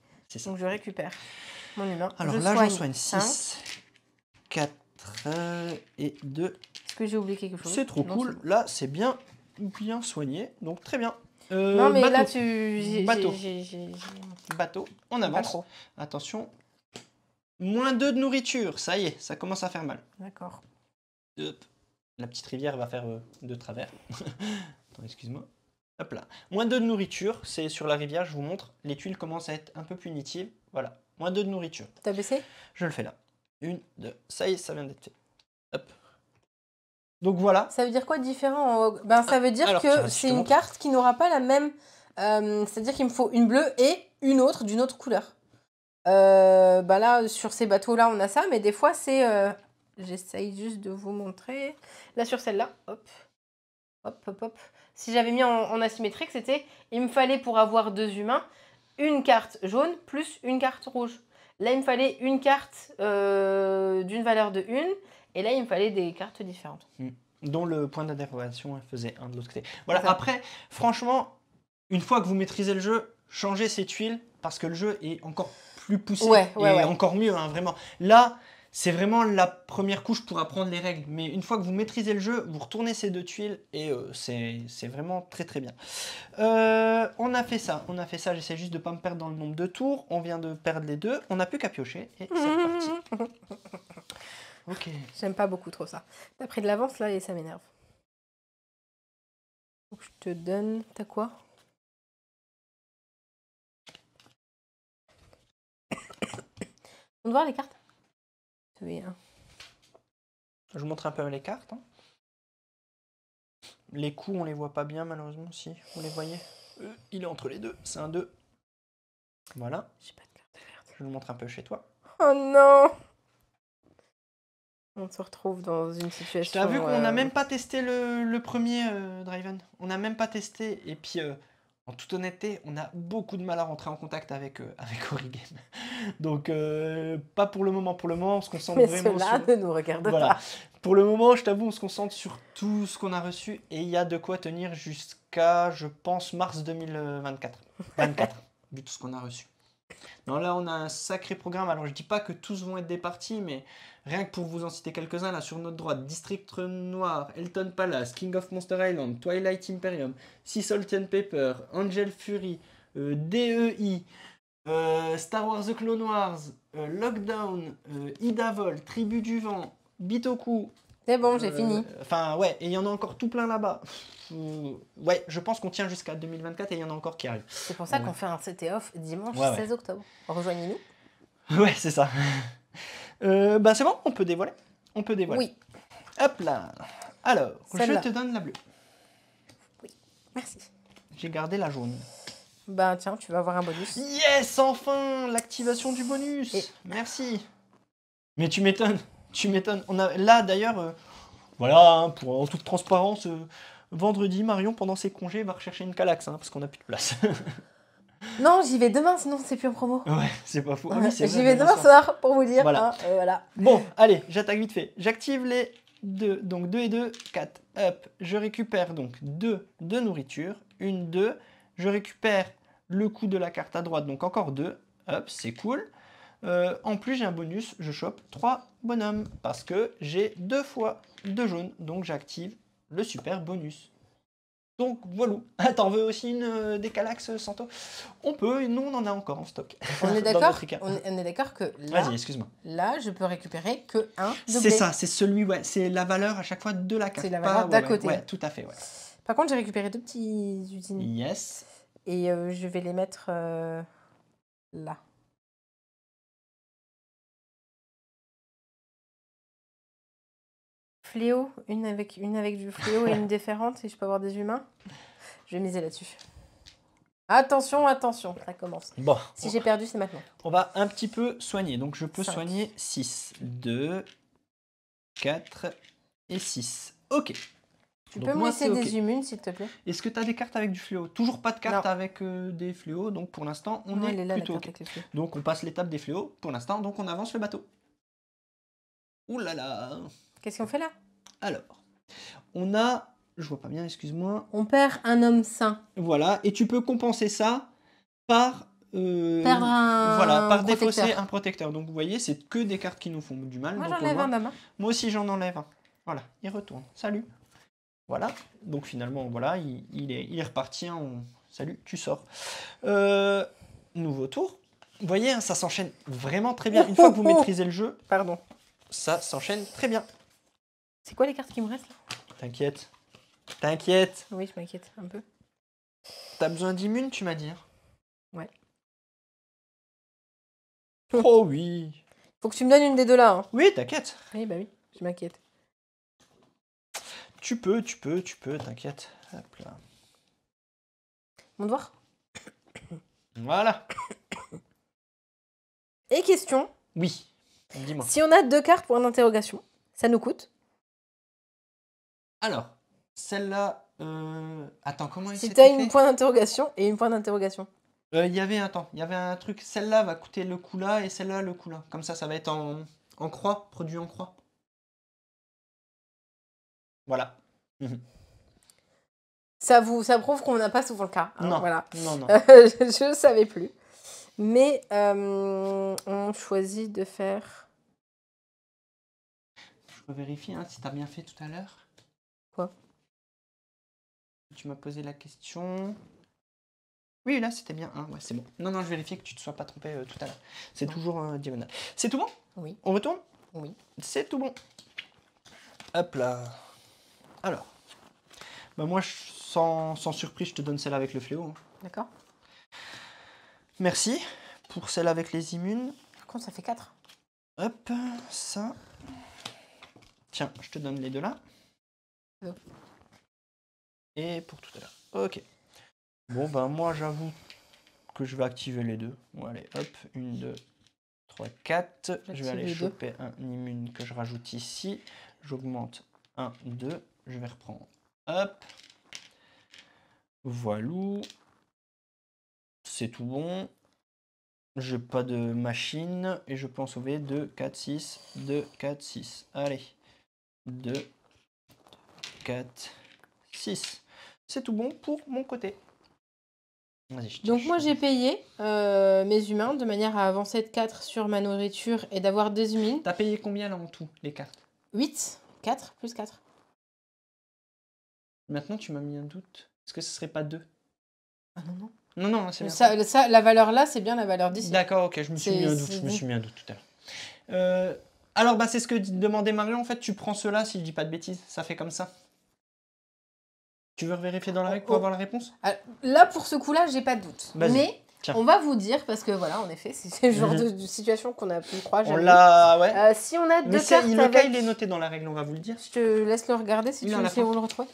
Donc je récupère mon humain. Alors là, j'en soigne 6, 4 et 2. Est-ce que j'ai oublié quelque chose? C'est trop cool. Là, c'est bien soigné, donc très bien. Non, mais bateau. Là, Bateau, on avance. Attention. -2 de nourriture, ça y est, ça commence à faire mal. D'accord. La petite rivière va faire de travers. Attends, excuse-moi. Hop là. -2 de nourriture, c'est sur la rivière, je vous montre. Les tuiles commencent à être un peu punitives. Voilà, -2 de nourriture. T'as baissé? Je le fais là. 1, 2, ça y est, ça vient d'être fait. Hop. Donc voilà. Ça veut dire quoi de différent? Ça veut dire que c'est une carte qui n'aura pas la même... c'est-à-dire qu'il me faut une bleue et une autre d'une autre couleur. Là, sur ces bateaux-là, on a ça, mais des fois, c'est... J'essaye juste de vous montrer. Là, sur celle-là, hop. Si j'avais mis en asymétrique, c'était... Il me fallait, pour avoir 2 humains, une carte jaune plus une carte rouge. Là, il me fallait une carte d'une valeur de 1. Et là, il me fallait des cartes différentes. Dont le point d'interrogation faisait un de l'autre côté. Voilà, après, franchement, une fois que vous maîtrisez le jeu, changez ces tuiles, parce que le jeu est encore plus poussé encore mieux, hein, vraiment. Là, c'est vraiment la première couche pour apprendre les règles. Mais une fois que vous maîtrisez le jeu, vous retournez ces 2 tuiles et c'est vraiment très très bien. On a fait ça, j'essaie juste de ne pas me perdre dans le nombre de tours. On vient de perdre les 2, on n'a plus qu'à piocher et c'est reparti. Ok. J'aime pas beaucoup trop ça. T'as pris de l'avance là et ça m'énerve. Donc je te donne... T'as quoi? On doit voir les cartes? Oui. Hein. Je vous montre un peu les cartes. Hein. Les coups, on les voit pas bien malheureusement. Si, vous les voyez. Il est entre les 2, c'est un 2. Voilà. J'ai pas de carte verte. Je vous montre un peu chez toi. Oh non! On se retrouve dans une situation... Je t'ai vu qu'on n'a même pas testé le premier Driven. On n'a même pas testé. Et puis, En toute honnêteté, on a beaucoup de mal à rentrer en contact avec Origame. Donc, pas pour le moment. Pour le moment, on se concentre vraiment sur... ne nous regarde pas. Pour le moment, je t'avoue, on se concentre sur tout ce qu'on a reçu. Et il y a de quoi tenir jusqu'à, je pense, mars 2024. 24, vu tout ce qu'on a reçu. Non, là, on a un sacré programme. Alors, je dis pas que tous vont être des parties, mais rien que pour vous en citer quelques-uns, là, sur notre droite, District Noir, Elton Palace, King of Monster Island, Twilight Imperium, Sea Salt and Pepper, Angel Fury, DEI, Star Wars The Clone Wars, Lockdown, Idavol, Tribu du Vent, Bitoku. C'est bon, j'ai fini. Enfin, ouais, et il y en a encore tout plein là-bas. Ouais, je pense qu'on tient jusqu'à 2024 et il y en a encore qui arrivent. C'est pour ça qu'on fait un CT off dimanche 16 octobre. Rejoignez-nous. Ouais, c'est ça. Bah c'est bon, on peut dévoiler. Oui. Hop là. Alors, je te donne la bleue. Oui, merci. J'ai gardé la jaune. Bah tiens, tu vas avoir un bonus. Yes, enfin, l'activation du bonus. Merci. Mais tu m'étonnes. On a là d'ailleurs, voilà, hein, en toute transparence, vendredi, Marion, pendant ses congés, va rechercher une Calax, parce qu'on n'a plus de place. Non, j'y vais demain, sinon c'est plus en promo. Ouais, c'est pas fou. Ah oui, j'y vais demain soir, pour vous dire. Voilà. Voilà. Bon, allez, j'attaque vite fait. J'active les 2, donc 2 et 2, 4. Hop, je récupère donc 2 de nourriture, 1, 2. Je récupère le coup de la carte à droite, donc encore 2. Hop, c'est cool. En plus, j'ai un bonus, je chope 3 bonhommes, parce que j'ai 2 fois 2 jaunes, donc j'active le super bonus. Donc voilà. T'en veux aussi des Calax, Santo? On peut, nous on en a encore en stock. On est d'accord on est d'accord que là, vas-y, excuse-moi. Là, je peux récupérer que un de C'est ça, c'est celui, ouais, c'est la valeur à chaque fois de la carte. C'est la valeur d'à côté. Ouais, tout à fait, ouais. Par contre, j'ai récupéré 2 petits usines. Yes. Et je vais les mettre là. Fléau, une avec du fléau et une déférente, et je peux avoir des humains. Je vais miser là-dessus. Attention, attention, ça commence. Bon. Si j'ai perdu, c'est maintenant. On va un petit peu soigner. Donc je peux soigner 6, 2, 4 et 6. Ok. Tu peux me laisser des immunes, s'il te plaît? Est-ce que tu as des cartes avec du fléau? Toujours pas de cartes avec des fléaux, donc pour l'instant, on est là, plutôt ok. Donc on passe l'étape des fléaux pour l'instant, donc on avance le bateau. Ouh là là. Qu'est-ce qu'on fait là? Alors, on a... Je vois pas bien, excuse-moi. On perd un homme sain. Voilà, et tu peux compenser ça par... perdre un par défausser un protecteur. Donc vous voyez, c'est que des cartes qui nous font du mal. Moi j'enlève un homme. Moi aussi j'en enlève un. Voilà, il retourne. Salut. Voilà, donc finalement, voilà, il est reparti. Salut, tu sors. Nouveau tour. Vous voyez, hein, ça s'enchaîne vraiment très bien. Une fois que vous maîtrisez le jeu, pardon, ça s'enchaîne très bien. C'est quoi les cartes qui me restent là? T'inquiète. T'inquiète. Oui, je m'inquiète un peu. T'as besoin d'immunes, tu m'as dit. Ouais. Oh oui. Faut que tu me donnes une des deux là. Hein. Oui, t'inquiète. Oui, bah oui, je m'inquiète. Tu peux, t'inquiète. Hop là. Mon devoir. Voilà. Et question. Oui. Dis-moi. Si on a 2 cartes pour une interrogation, ça nous coûte? Alors, celle-là... Attends, comment elle Si tu as une point d'interrogation et une point d'interrogation. Il y avait un truc. Celle-là va coûter le coup là et celle-là le coup là. Comme ça va être en croix, produit en croix. Voilà. Ça prouve qu'on n'a pas souvent le cas. Hein, non, voilà. non. Je ne savais plus. Mais on choisit de faire... Je peux vérifier si tu as bien fait tout à l'heure. Quoi? Tu m'as posé la question. Oui, là, c'était bien 1. Ouais, c'est bon. Non, je vérifiais que tu ne te sois pas trompé tout à l'heure. C'est toujours diagonale. C'est tout bon? Oui. On retourne? Oui. C'est tout bon. Hop là. Alors. Bah moi, sans surprise, je te donne celle avec le fléau. Hein. D'accord. Merci pour celle avec les immunes. Par contre, ça fait 4. Hop, ça. Tiens, je te donne les deux là. Oh. Et pour tout à l'heure. Ok. Bon, ben moi, j'avoue que je vais activer les deux. Bon, allez, hop. 1, 2, 3, 4. Je vais aller choper un immune que je rajoute ici. J'augmente 1, 2. Je vais reprendre. Hop. Voilou. c'est tout bon. J'ai pas de machine et je peux en sauver 2, 4, 6, 2, 4, 6. Allez. 2, 4, 6. C'est tout bon pour mon côté. Donc moi j'ai payé mes humains de manière à avancer de 4 sur ma nourriture et d'avoir des humines. T'as payé combien là en tout, les cartes? 8, 4, plus 4. Maintenant tu m'as mis un doute. Est-ce que ce serait pas 2? Ah non, non. Non, non, c'est bien. Ça, la valeur là, c'est bien la valeur d'ici. D'accord, ok, je me suis mis un doute. Je me suis mis un doute tout à l'heure. Alors, bah, c'est ce que demandait Marion. En fait, tu prends cela si je dis pas de bêtises. Ça fait comme ça. Tu veux vérifier dans la règle pour avoir la réponse? Là, pour ce coup-là, j'ai pas de doute. Mais on va vous dire, parce que voilà, en effet, c'est le genre de situation qu'on a pu croire. On l'a, ouais. Si on a deux cartes avec... Le cas, il est noté dans la règle, on va vous le dire. Je te laisse le regarder si tu sais où le retrouver.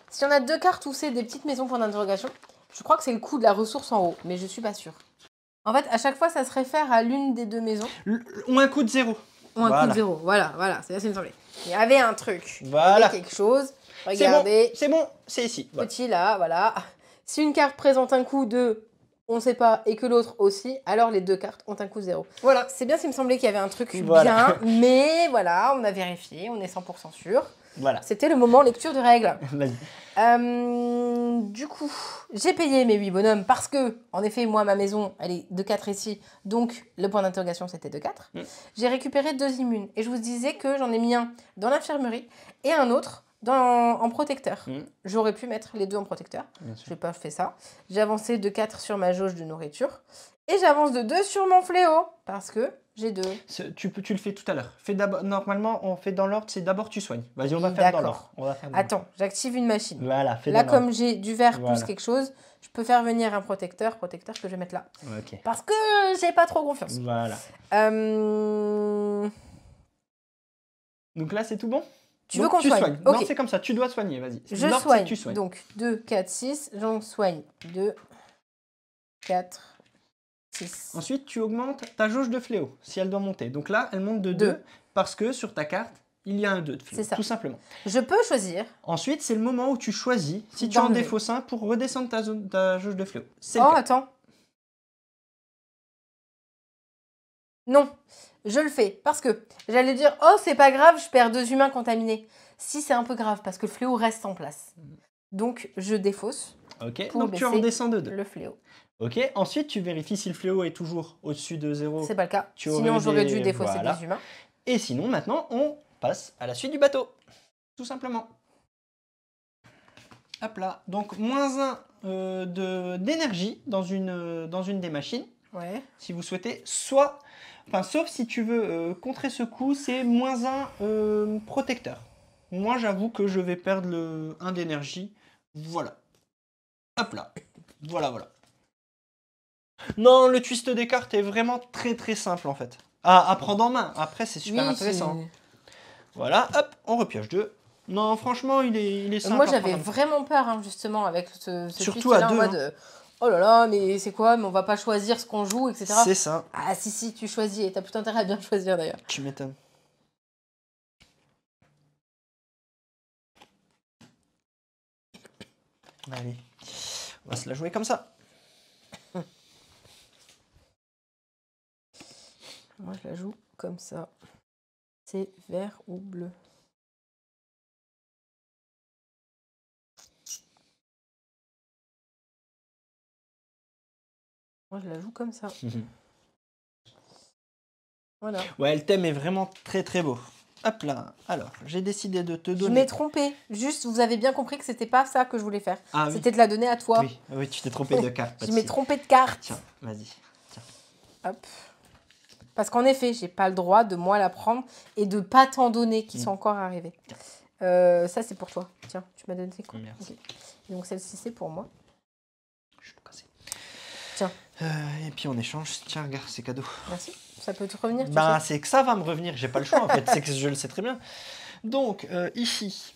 Si on a 2 cartes où c'est des petites maisons point d'interrogation, je crois que c'est le coût de la ressource en haut, mais je suis pas sûre. En fait, à chaque fois, ça se réfère à l'une des 2 maisons. Ou un coût de 0. Ou un coût de 0, voilà, c'est là ce qui me semblait. Il y avait un truc, voilà. Il y avait quelque chose. Regardez. C'est bon, c'est ici. Voilà. Petit là, voilà. Si une carte présente un coût de on sait pas et que l'autre aussi, alors les 2 cartes ont un coût 0. Voilà. C'est bien s'il me semblait qu'il y avait un truc bien, mais voilà, on a vérifié, on est 100% sûr. Voilà. C'était le moment lecture de règles. Vas-y. Du coup, j'ai payé mes 8 bonhommes parce que, en effet, moi, ma maison, elle est de 4 ici, donc le point d'interrogation, c'était de 4. J'ai récupéré 2 immunes et je vous disais que j'en ai mis un dans l'infirmerie et un autre en protecteur. J'aurais pu mettre les 2 en protecteur. Je n'ai pas fait ça. J'ai avancé de 4 sur ma jauge de nourriture et j'avance de 2 sur mon fléau parce que j'ai 2. Tu le fais tout à l'heure. Normalement, on fait dans l'ordre, c'est d'abord tu soignes. Vas-y, on va faire dans l'ordre. Attends, j'active une machine. Voilà, là, comme j'ai du verre plus quelque chose, je peux faire venir un protecteur que je vais mettre là. Okay. Parce que j'ai pas trop confiance. Voilà. Donc là, c'est tout bon? Tu veux qu'on soigne? Non, c'est comme ça, tu dois soigner, vas-y. Je soigne. Tu soignes. Donc 2, 4, 6, j'en soigne 2, 4, 6. Ensuite, tu augmentes ta jauge de fléau, si elle doit monter. Donc là, elle monte de 2 parce que sur ta carte, il y a un 2 de fléau, tout simplement. Je peux choisir. Ensuite, c'est le moment où tu choisis si tu en défausses un pour redescendre ta jauge de fléau. Attends. Non, je le fais parce que j'allais dire, oh, c'est pas grave, je perds 2 humains contaminés. Si, c'est un peu grave parce que le fléau reste en place. Donc, je défausse. Ok, donc tu redescends de 2. Le fléau. Ok, ensuite, tu vérifies si le fléau est toujours au-dessus de 0. C'est pas le cas. Sinon, j'aurais dû défausser des humains. Et sinon, maintenant, on passe à la suite du bateau. Tout simplement. Hop là. Donc, -1 d'énergie dans une des machines. Ouais. Si vous souhaitez. Sauf si tu veux contrer ce coup, c'est -1 protecteur. Moi, j'avoue que je vais perdre le 1 d'énergie. Voilà. Hop là. Voilà. Non, le twist des cartes est vraiment très très simple en fait. À prendre en main. Après, c'est super intéressant. Voilà, hop, on repioche 2. Non, franchement, il est simple. Moi, j'avais vraiment peur, justement, avec ce surtout à 2. En mode, oh là là, mais c'est quoi? Mais on va pas choisir ce qu'on joue, etc. C'est ça. Ah, si, tu choisis. Et t'as plutôt intérêt à bien choisir d'ailleurs. Tu m'étonnes. Allez, on va se la jouer comme ça. Moi, je la joue comme ça. C'est vert ou bleu? Moi, je la joue comme ça. Voilà. Ouais, le thème est vraiment très très beau. Hop là. Alors, j'ai décidé de te donner... Je m'ai trompée. Juste, vous avez bien compris que c'était pas ça que je voulais faire. Ah, c'était de la donner à toi. Oui, tu t'es trompé de carte. Je m'ai trompé de carte. Tiens, vas-y. Tiens. Hop. Parce qu'en effet, j'ai pas le droit de moi la prendre et de pas t'en donner qui sont encore arrivés. Ça, c'est pour toi. Tiens, tu m'as donné quoi? Merci. Okay. Donc, celle-ci, c'est pour moi. Je vais tout casser. Tiens. Et puis, en échange, tiens, regarde, c'est cadeau. Merci. Ça peut te revenir? C'est que ça va me revenir. J'ai pas le choix, en fait. C'est que je le sais très bien. Donc, ici.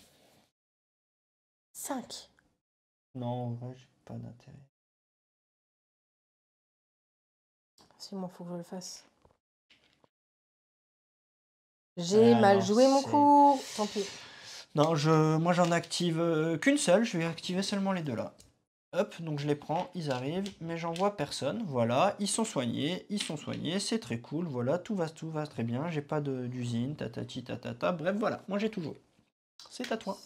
5. Non, j'ai pas d'intérêt. Si, moi, faut que je le fasse. J'ai mal joué mon coup. Tant pis. Non, moi, j'en active qu'une seule. Je vais activer seulement les 2 là. Hop, donc je les prends, ils arrivent, mais j'en vois personne. Voilà, ils sont soignés, c'est très cool. Voilà, tout va très bien. J'ai pas d'usine, tatati tatata. Bref, voilà, moi j'ai tout joué. C'est à toi.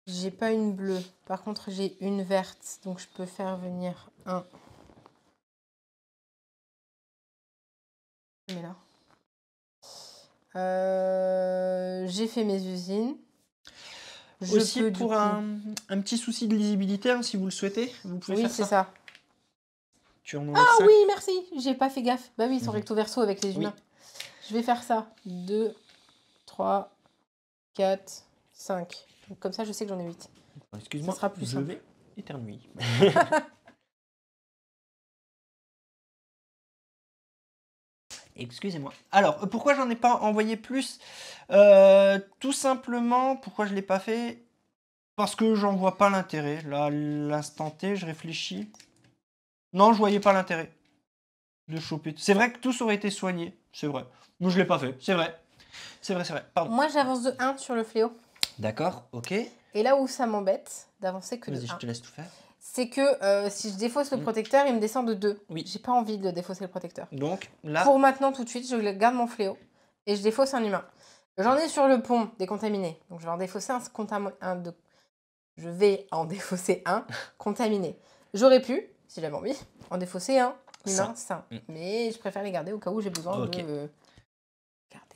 J'ai pas une bleue. Par contre, j'ai une verte. Donc, je peux faire venir un. Mais là. J'ai fait mes usines. Aussi, pour un petit souci de lisibilité, hein, si vous le souhaitez, vous pouvez faire ça. Oui, c'est ça. Tu en ah 5. Oui, merci. J'ai pas fait gaffe. Bah oui, ils sont recto verso avec les humains. Je vais faire ça. 2, 3, 4, 5. Donc, comme ça, je sais que j'en ai 8. Excuse-moi, je vais éternuer. Excusez-moi. Alors, pourquoi j'en ai pas envoyé plus? Tout simplement, pourquoi je l'ai pas fait? Parce que j'en vois pas l'intérêt. Là, l'instant T, je réfléchis. Non, je voyais pas l'intérêt de choper. C'est vrai que tous auraient été soignés, c'est vrai. Moi, je l'ai pas fait, c'est vrai. C'est vrai, pardon. Moi, j'avance de 1 sur le fléau. D'accord, ok. Et là où ça m'embête d'avancer que de 1. Vas-y, je te laisse tout faire. C'est que si je défausse le protecteur, il me descend de 2. Oui. J'ai pas envie de défausser le protecteur. Donc là. Pour maintenant, tout de suite, je garde mon fléau et je défausse un humain. J'en ai sur le pont décontaminé. Donc je vais en défausser Je vais en défausser un contaminé. J'aurais pu, si j'avais envie, en défausser un humain sain. Mais je préfère les garder au cas où j'ai besoin de garder.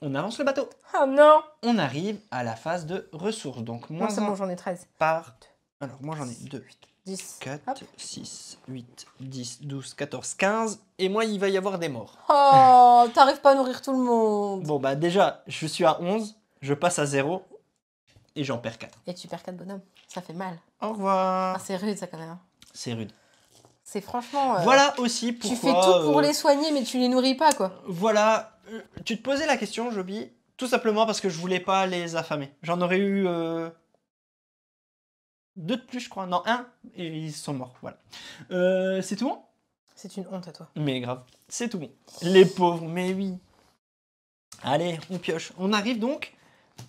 On avance le bateau. Oh non! On arrive à la phase de ressources. Donc moi, c'est bon, j'en ai 13. Alors moi j'en ai 2, 10, 4, hop. 6, 8, 10, 12, 14, 15. Et moi, il va y avoir des morts. Oh, t'arrives pas à nourrir tout le monde. Bon, bah déjà, je suis à 11. Je passe à 0. Et j'en perds 4. Et tu perds 4 bonhommes. Ça fait mal. Au revoir. Ah, c'est rude, ça, quand même. C'est rude. C'est franchement... Voilà aussi pourquoi... Tu fais tout pour les soigner, mais tu les nourris pas, quoi. Voilà. Tu te posais la question, Joby, tout simplement parce que je voulais pas les affamer. J'en aurais eu... 2 de plus, je crois. Non, 1. Et ils sont morts, voilà. C'est tout bon? C'est une honte à toi. Mais grave, c'est tout bon. Les pauvres, mais oui. Allez, on pioche. On arrive donc...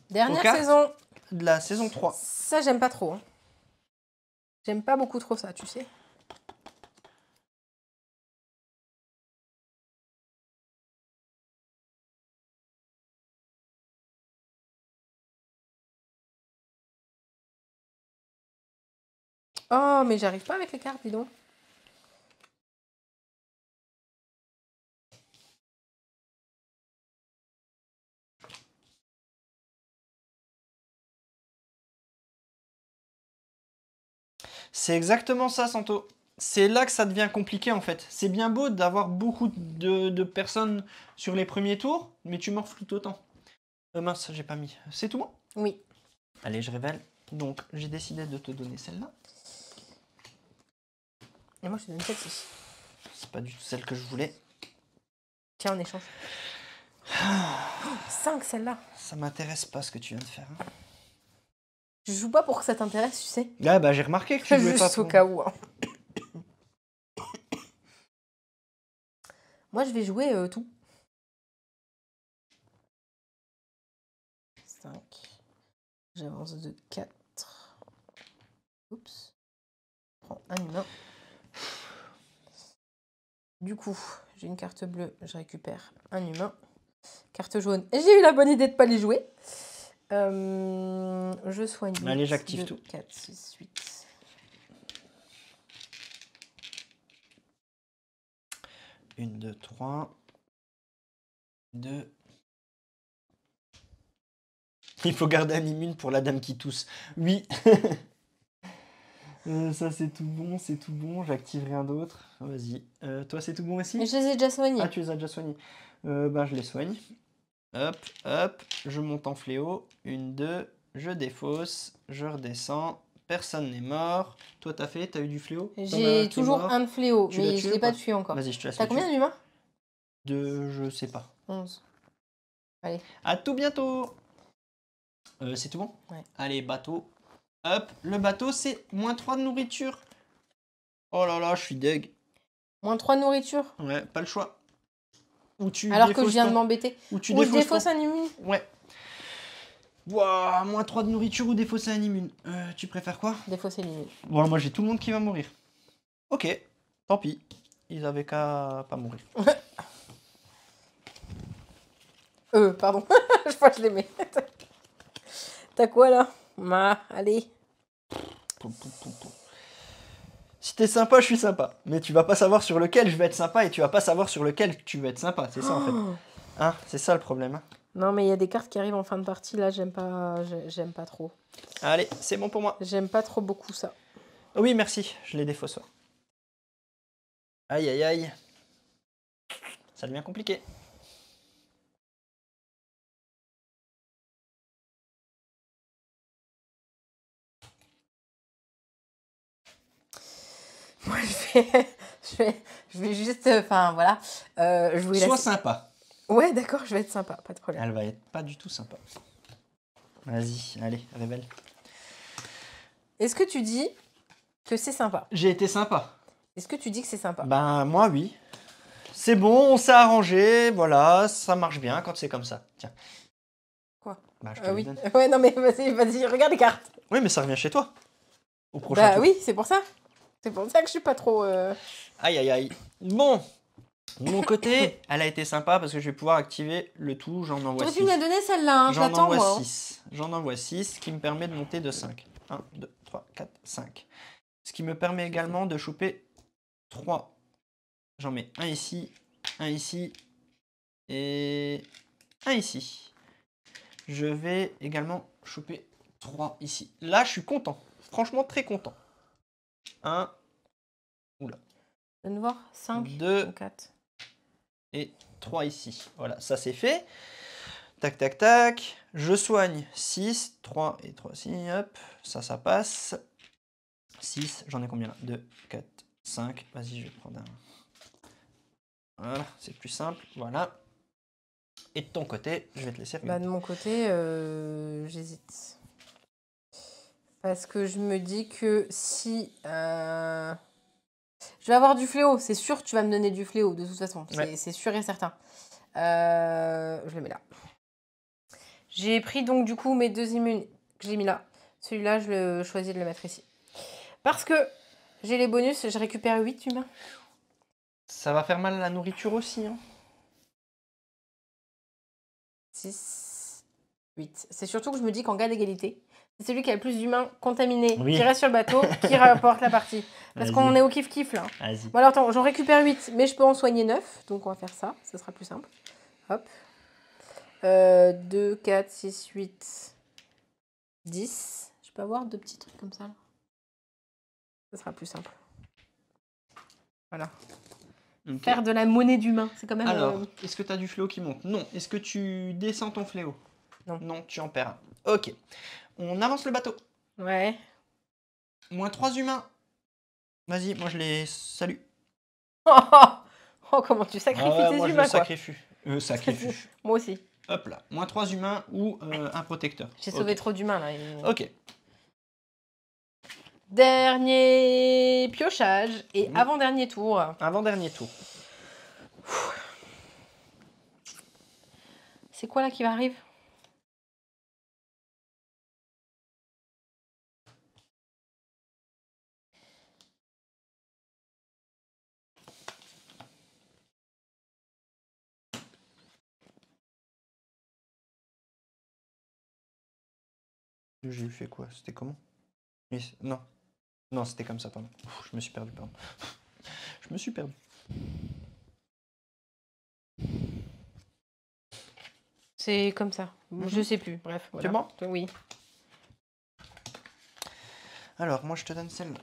Dernière saison. De la saison 3. Ça, j'aime pas trop. Hein. J'aime pas beaucoup trop ça, tu sais. Oh, mais j'arrive pas avec les cartes, dis donc. C'est exactement ça, Santo. C'est là que ça devient compliqué, en fait. C'est bien beau d'avoir beaucoup de personnes sur les premiers tours, mais tu morfles tout autant. Mince, j'ai pas mis. C'est tout bon? Oui. Allez, je révèle. Donc, j'ai décidé de te donner celle-là. Et moi, je te donne celle-ci. C'est pas du tout celle que je voulais. Tiens, en échange. 5, celle-là. Ça m'intéresse pas ce que tu viens de faire. Hein. Je joue pas pour que ça t'intéresse, tu sais. Ah bah j'ai remarqué que tu jouais pas juste au cas où. Hein. Moi, je vais jouer tout. 5. J'avance de 4. Oups. Je prends un humain. Du coup, j'ai une carte bleue, je récupère un humain. Carte jaune, j'ai eu la bonne idée de ne pas les jouer. Je soigne. Allez, j'active tout. 4, 6, 8. Une, 2, 3. 2. Il faut garder un immune pour la dame qui tousse. Oui. Ça c'est tout bon, j'active rien d'autre. Vas-y. Toi c'est tout bon aussi? Je les ai déjà soignés. Ah, tu les as déjà soignés. Ben je les soigne. Hop, hop, je monte en fléau. 1, 2, je défausse, je redescends. Personne n'est mort. Toi t'as eu du fléau? J'ai toujours un de fléau, mais je l'ai pas tué encore. Vas-y, je te laisse. T'as combien d'humains? Je sais pas. 11. Allez. À tout bientôt. C'est tout bon? Ouais. Allez, bateau. Hop, le bateau, c'est -3 de nourriture. Oh là là, je suis deg. -3 de nourriture? Ouais, pas le choix. Alors que je viens de m'embêter. Ou je défausse un immune. Ouais. Ouah, moins 3 de nourriture ou défausser un immune. Tu préfères quoi? Défausser l'immune. Bon, moi j'ai tout le monde qui va mourir. Ok, tant pis. Ils avaient qu'à pas mourir. Pardon. Je crois que je les mets. T'as quoi là? Allez. Si t'es sympa, je suis sympa. Mais tu vas pas savoir sur lequel je vais être sympa et tu vas pas savoir sur lequel tu vas être sympa. C'est ça en fait. Hein, c'est ça le problème. Hein. Non, mais il y a des cartes qui arrivent en fin de partie. Là, j'aime pas trop. Allez, c'est bon pour moi. J'aime pas trop beaucoup ça. Oui, merci. Je les défausse. Aïe, aïe, aïe. Ça devient compliqué. Moi, je vais juste... Enfin, voilà. Je voulais Sois sympa. Ouais, d'accord, je vais être sympa. Pas de problème. Elle va être pas du tout sympa. Vas-y, allez, révèle. Est-ce que tu dis que c'est sympa? J'ai été sympa. Est-ce que tu dis que c'est sympa? Ben, moi, oui. C'est bon, on s'est arrangé, voilà, ça marche bien quand c'est comme ça. Tiens. Quoi? Bah, je te oui. donne. Ouais, non, mais vas-y, regarde les cartes. Oui, mais ça revient chez toi. Au prochain tour. Oui, c'est pour ça. C'est pour ça que je suis pas trop... Aïe, aïe, aïe. Bon, de mon côté, elle a été sympa parce que je vais pouvoir activer le tout. J'en envoie 6. Tu me l'as donné celle-là, hein, je l'attends moi. J'en envoie 6. J'en envoie 6, ce qui me permet de monter de 5. 1, 2, 3, 4, 5. Ce qui me permet également de choper 3. J'en mets un ici et un ici. Je vais également choper 3 ici. Là, je suis content. Franchement, très content. 1. Oula. Donne voir. 5, 2 4. Et 3 ici. Voilà, ça c'est fait. Tac, tac, tac. Je soigne 6. 3 et 3 ici. Hop, ça passe. 6. J'en ai combien là? 2, 4, 5. Vas-y, je vais prendre un. Voilà, c'est plus simple. Voilà. Et de ton côté, je vais te laisser regarder. De mon côté, j'hésite. Parce que je me dis que si... Je vais avoir du fléau. C'est sûr que tu vas me donner du fléau, de toute façon. Ouais. C'est sûr et certain. Je le mets là. J'ai pris donc du coup mes 2 immunes que j'ai mis là. Celui-là, je choisis de le mettre ici. Parce que j'ai les bonus, je récupère 8 humains. Ça va faire mal à la nourriture aussi. Hein. 6, 8. C'est surtout que je me dis qu'en cas d'égalité, c'est celui qui a le plus d'humains contaminés qui reste sur le bateau qui rapporte la partie. Parce qu'on est au kiff-kiff là. Bon alors attends, j'en récupère 8, mais je peux en soigner 9. Donc on va faire ça, ça sera plus simple. Hop. 2, 4, 6, 8, 10. Je peux avoir 2 petits trucs comme ça là. Ça sera plus simple. Voilà. Okay. Faire de la monnaie d'humain, c'est quand même... Alors, est-ce que tu as du fléau qui monte? Non. Est-ce que tu descends ton fléau? Non. Non, tu en perds un. Ok. On avance le bateau. Ouais. Moins 3 humains. Vas-y, moi je les salue. Oh, comment tu sacrifies tes moi, humains, je quoi. sacrifie. Moi aussi. Hop là. Moins 3 humains ou un protecteur. J'ai sauvé trop d'humains, là. Ok. Dernier piochage et avant-dernier tour. Avant-dernier tour. C'est quoi là qui va arriver? J'ai fait quoi? C'était comment? Non. Non, c'était comme ça, pardon. Je me suis perdu, pardon. Je me suis perdu. C'est comme ça. Je sais plus. Bref. Voilà. C'est bon? Oui. Alors, moi, je te donne celle-là.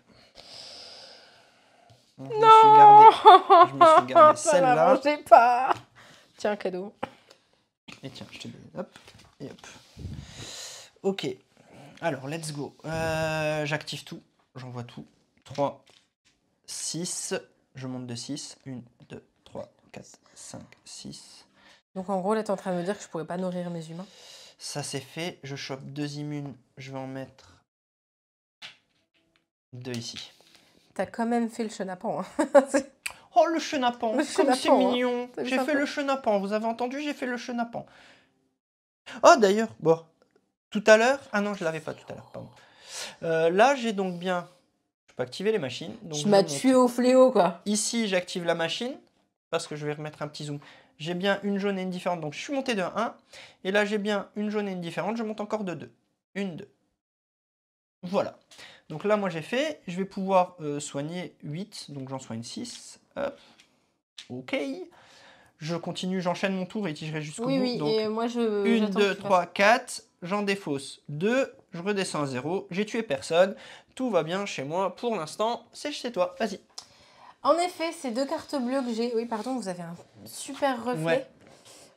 Non! Je me suis gardé celle-là. Ne mangez pas. Tiens, un cadeau. Et tiens, je te donne. Hop. Et hop. Ok. Alors, let's go. J'active tout. J'envoie tout. 3, 6. Je monte de 6. 1, 2, 3, 4, 5, 6. Donc en gros, là, t'es en train de me dire que je pourrais pas nourrir mes humains? Ça, c'est fait. Je chope 2 immunes. Je vais en mettre 2 ici. T'as quand même fait le chenapan. Hein. Oh, le chenapan. Comme c'est mignon. Hein. J'ai fait le chenapan. Vous avez entendu? J'ai fait le chenapan. Oh, d'ailleurs, bon. tout à l'heure. Ah non, je l'avais pas tout à l'heure, pardon. Là, j'ai donc bien... Je peux activer les machines. Donc tu m'as tué au fléau, quoi. Ici, j'active la machine, parce que je vais remettre un petit zoom. J'ai bien une jaune et une différente, donc je suis monté de 1. Et là, j'ai bien une jaune et une différente, je monte encore de 2. Une, 2. Voilà. Donc là, moi, j'ai fait. Je vais pouvoir soigner 8, donc j'en soigne 6. Hop. Ok. Je continue, j'enchaîne mon tour et tirerai jusqu'au bout. Oui, donc, et moi, 1, 2, 3, 4. J'en défausse 2. Je redescends à 0. J'ai tué personne. Tout va bien chez moi. Pour l'instant, c'est chez toi. Vas-y. En effet, ces 2 cartes bleues que j'ai... Oui, pardon, vous avez un super reflet. Ouais.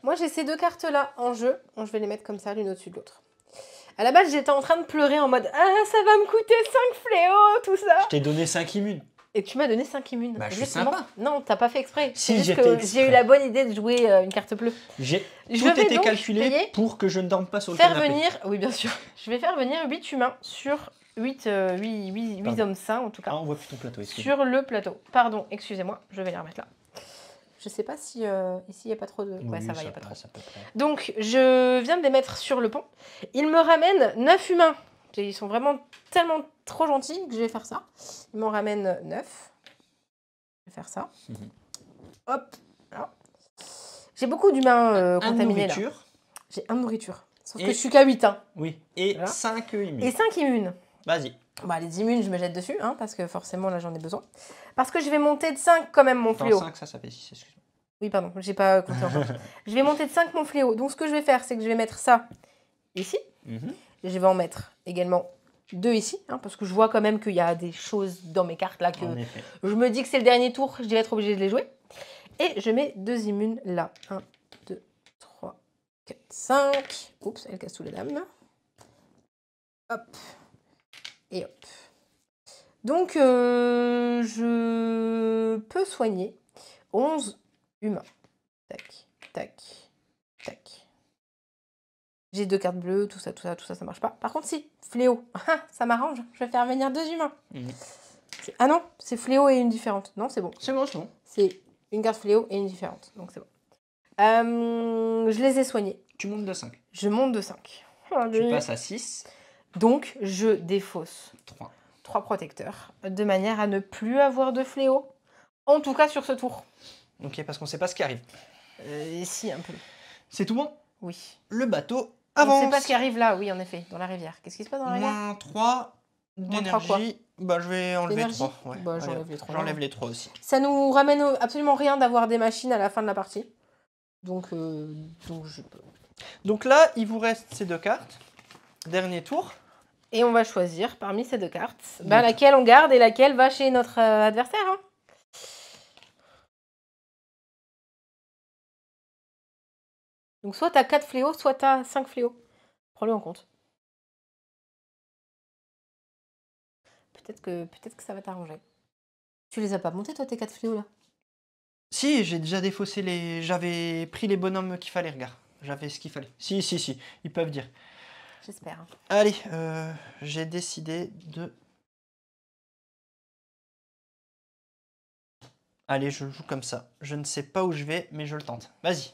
Moi, j'ai ces 2 cartes-là en jeu. Bon, je vais les mettre comme ça, l'une au-dessus de l'autre. À la base, j'étais en train de pleurer en mode « Ah, ça va me coûter 5 fléaux, tout ça !» Je t'ai donné 5 immunes. Et tu m'as donné 5 immunes. Bah, je suis sympa. Non, t'as pas fait exprès. Si, j'ai eu la bonne idée de jouer une carte bleue. Tout était calculé pour que je ne dorme pas sur le canapé. Oui, bien sûr. Je vais faire venir 8 humains sur 8 hommes sains, en tout cas. Ah, on voit plus ton plateau. Sur le plateau. Pardon, excusez-moi, je vais les remettre là. Je sais pas si ici il n'y a pas trop de... Ouais, ça va, il n'y a pas trop. Donc, je viens de les mettre sur le pont. Ils me ramènent 9 humains. Ils sont vraiment tellement trop gentils que je vais faire ça. Ils m'en ramènent 9. Je vais faire ça. Hop, là. J'ai beaucoup d'humains contaminés là. J'ai 1 de nourriture. Sauf que je suis qu'à 8. Hein. Oui, et voilà. 5 immunes. Et 5 immunes. Vas-y. Bah, les immunes, je me jette dessus, hein, parce que forcément, là, j'en ai besoin. Parce que je vais monter de 5 quand même mon fléau. 5, ça fait 6, excuse-moi. Oui, pardon, j'ai pas compté encore. Je vais monter de 5 mon fléau. Donc, ce que je vais faire, c'est que je vais mettre ça ici. Je vais en mettre également 2 ici, hein, parce que je vois quand même qu'il y a des choses dans mes cartes là que je me dis que c'est le dernier tour, je vais être obligée de les jouer. Et je mets 2 immunes là. 1, 2, 3, 4, 5. Oups, elle casse tous les dames. Hop. Et hop. Donc, je peux soigner 11 humains. Tac, tac, tac. J'ai 2 cartes bleues, tout ça, ça marche pas. Par contre, si, fléau, ça m'arrange. Je vais faire venir 2 humains. Ah non, c'est fléau et une différente. Non, c'est bon. C'est bon, c'est bon. C'est une carte fléau et une différente, donc c'est bon. Je les ai soignés. Tu montes de 5. Je monte de 5. Tu passes à 6. Donc, je défausse 3 protecteurs, de manière à ne plus avoir de fléau. En tout cas, sur ce tour. Ok, parce qu'on sait pas ce qui arrive. Si, un peu. C'est tout bon? Oui. Le bateau avance. On sait pas ce qui arrive là, oui, en effet, dans la rivière. Qu'est-ce qui se passe dans la rivière? Moins 3 d'énergie. Bah, je vais enlever 3. Ouais. Bah, j'enlève les 3. J'enlève les 3 aussi. Ça nous ramène absolument rien d'avoir des machines à la fin de la partie. Donc je peux. Donc là, il vous reste ces 2 cartes. Dernier tour. Et on va choisir parmi ces 2 cartes laquelle on garde et laquelle va chez notre adversaire. Hein. Donc soit t'as 4 fléaux, soit t'as 5 fléaux. Prends-le en compte. Peut-être que ça va t'arranger. Tu les as pas montés toi tes 4 fléaux là? Si, j'ai déjà défaussé les... J'avais pris les bonhommes qu'il fallait, regarde. J'avais ce qu'il fallait. Si, ils peuvent dire. J'espère. Allez, j'ai décidé de... Allez, je joue comme ça. Je ne sais pas où je vais, mais je le tente. Vas-y.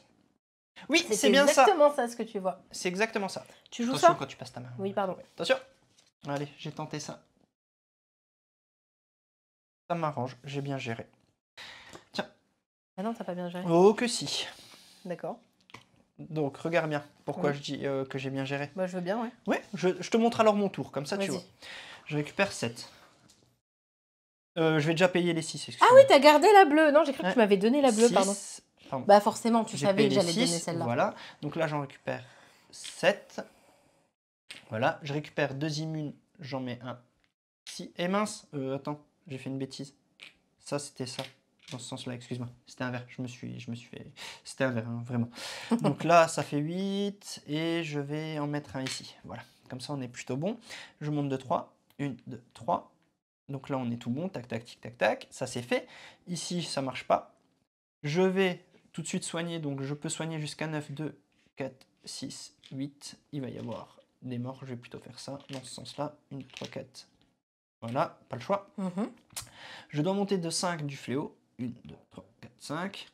Oui, c'est bien ça. C'est exactement ça ce que tu vois. C'est exactement ça. Tu joues Attention ça quand tu passes ta main. Oui, pardon. Attention. Allez, j'ai tenté ça. Ça m'arrange, j'ai bien géré. Tiens. Ah non, t'as pas bien géré. Oh que si. D'accord. Donc, regarde bien pourquoi je dis que j'ai bien géré. Bah, je veux bien, ouais. Ouais, je te montre alors mon tour, comme ça tu vois. Je récupère 7. Je vais déjà payer les 6, Ah oui, t'as gardé la bleue. Non, j'ai cru que tu m'avais donné la bleue, 6, pardon. Bah forcément, tu savais que j'allais donner 6, celle-là. Voilà, donc là j'en récupère 7. Voilà, je récupère 2 immunes, j'en mets un ici. Et mince, attends, j'ai fait une bêtise. Ça, c'était ça. Dans ce sens-là, excuse-moi. C'était un verre. Je me suis fait... C'était un verre, hein, vraiment. Donc là, ça fait 8. Et je vais en mettre un ici. Voilà. Comme ça, on est plutôt bon. Je monte de 3. 1, 2, 3. Donc là, on est tout bon. Tac, tac, tic, tac, tac. Ça, c'est fait. Ici, ça marche pas. Je vais tout de suite soigner. Donc, je peux soigner jusqu'à 9, 2, 4, 6, 8. Il va y avoir des morts. Je vais plutôt faire ça dans ce sens-là. 1, 2, 3, 4. Voilà, pas le choix. Je dois monter de 5 du fléau. 1, 2, 3, 4, 5.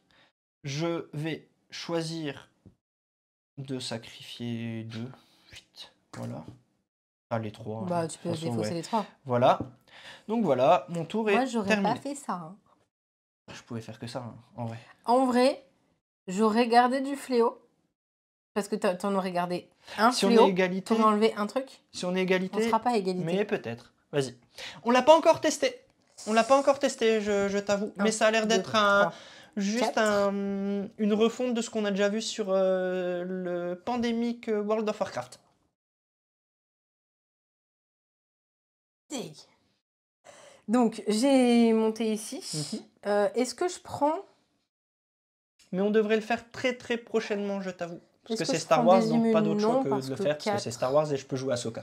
Je vais choisir de sacrifier 2. 8. Voilà. Ah, les 3. Bah, tu peux défausser les 3. Voilà. Donc voilà, mon tour est terminé. Moi, j'aurais pas fait ça. Hein. Je pouvais faire que ça, hein, en vrai. En vrai, j'aurais gardé du fléau. Parce que t'en aurais gardé un si fléau. On est égalité, t'aurais enlevé un truc. Si on est égalité. On sera pas égalité. Mais peut-être. Vas-y. On l'a pas encore testé. Je t'avoue. Mais ça a l'air d'être une refonte de ce qu'on a déjà vu sur le Pandemic World of Warcraft. Donc, j'ai monté ici. Est-ce que je prends... Mais on devrait le faire très très prochainement, je t'avoue. Parce que c'est Star Wars, donc pas d'autre choix que de le faire, parce que c'est Star Wars et je peux jouer à Ahsoka.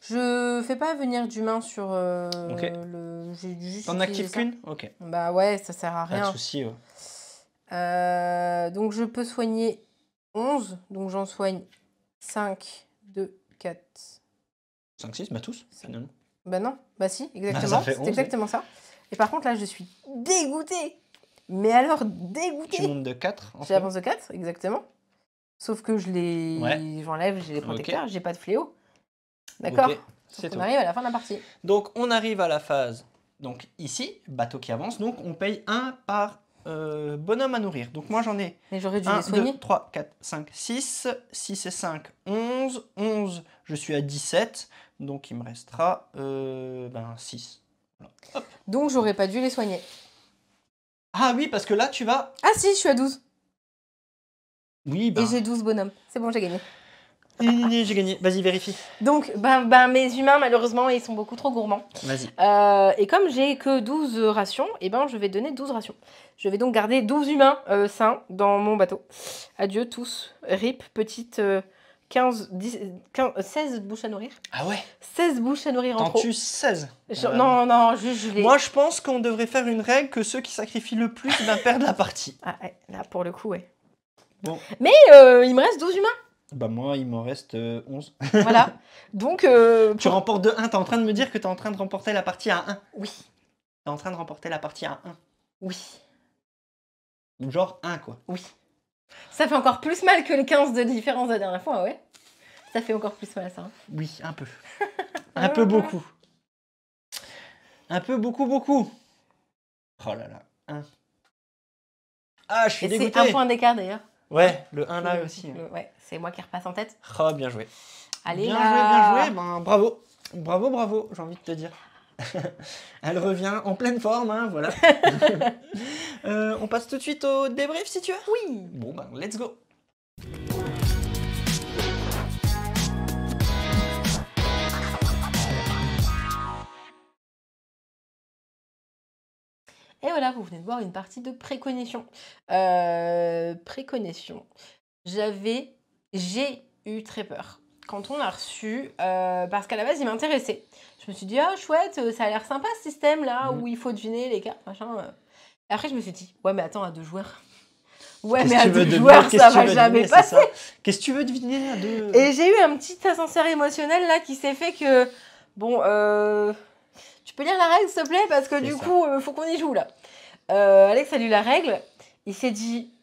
Je fais pas venir d'humains sur J'ai juste t'en actives qu'une? Ok. Bah ouais, ça sert à rien. Pas de soucis, donc je peux soigner 11, donc j'en soigne 5, 2, 4... 5, 6, bah tous, finalement. Bah non, bah si, exactement. C'est exactement ça. Et par contre, là, je suis dégoûtée. Mais alors, dégoûtée. Tu montes de 4 J'avance de 4, exactement. Sauf que j'enlève, j'ai les protecteurs, j'ai pas de fléau. D'accord. On arrive à la fin de la partie. Donc, on arrive à la phase. Donc, ici, bateau qui avance. Donc, on paye 1 par bonhomme à nourrir. Donc, moi, j'en ai 1, 2, 3, 4, 5, 6. 6 et 5, 11. 11, je suis à 17. Donc, il me restera 6. Voilà. Hop. Donc, j'aurais pas dû les soigner. Ah oui, parce que là, tu vas... Ah si, je suis à 12. Oui, Et j'ai 12 bonhommes. C'est bon, j'ai gagné. J'ai gagné. Vas-y, vérifie. Donc, mes humains, malheureusement, ils sont beaucoup trop gourmands. Vas-y. Et comme j'ai que 12 rations, je vais donner 12 rations. Je vais donc garder 12 humains sains dans mon bateau. Adieu tous. RIP, petite 16 bouches à nourrir. Ah ouais? 16 bouches à nourrir en trop. T'en tues 16? Non, je les... Moi, je pense qu'on devrait faire une règle que ceux qui sacrifient le plus perdent la partie. Ah ouais, là, pour le coup, ouais. Bon. Mais il me reste 12 humains. Bah moi, il m'en reste 11. Voilà. Donc... Tu remportes de 1. T'es en train de me dire que t'es en train de remporter la partie à 1? Oui. T'es en train de remporter la partie à 1? Oui. Genre 1, quoi. Oui. Ça fait encore plus mal que les 15 de différence de la dernière fois, ouais. Ça fait encore plus mal, ça. Hein. Oui, un peu. Un peu beaucoup. Un peu beaucoup. Oh là là. 1. Ah, je suis dégoûté. C'est un point d'écart, d'ailleurs. Ouais, le 1 là aussi. Ouais, c'est moi qui repasse en tête. Oh, bien joué. Allez, bien joué. Bravo. Bravo, j'ai envie de te dire. Elle revient en pleine forme, hein, voilà. On passe tout de suite au débrief, si tu veux? Oui. Bon, let's go. Et voilà, vous venez de voir une partie de précognition. Précognition. J'ai eu très peur. Quand on a reçu, parce qu'à la base, il m'intéressait. Je me suis dit, ah chouette, ça a l'air sympa ce système-là, où il faut deviner les cartes, machin. Et après, je me suis dit, ouais, mais attends, à 2 joueurs. Ouais, mais à 2 joueurs, ça va jamais passer. Qu'est-ce que tu veux deviner à 2? Et j'ai eu un petit ascenseur émotionnel là qui s'est fait que, bon, tu peux lire la règle, s'il te plaît, parce que du coup, faut qu'on y joue là. Alex a lu la règle, il s'est dit,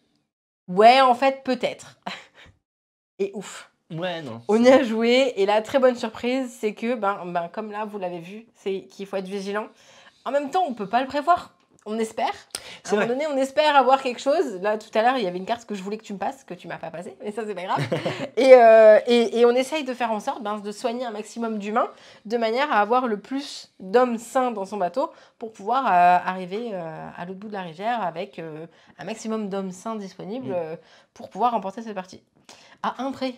ouais, en fait, peut-être. Et ouf. Ouais, non. On y a joué, et la très bonne surprise, c'est que, comme là, vous l'avez vu, c'est qu'il faut être vigilant. En même temps, on peut pas le prévoir. On espère. À un moment donné, on espère avoir quelque chose. Là, tout à l'heure, il y avait une carte que je voulais que tu me passes, que tu m'as pas passée, mais ça, c'est pas grave. et on essaye de faire en sorte de soigner un maximum d'humains, de manière à avoir le plus d'hommes sains dans son bateau, pour pouvoir arriver à l'autre bout de la rivière avec un maximum d'hommes sains disponibles pour pouvoir remporter cette partie. À un près.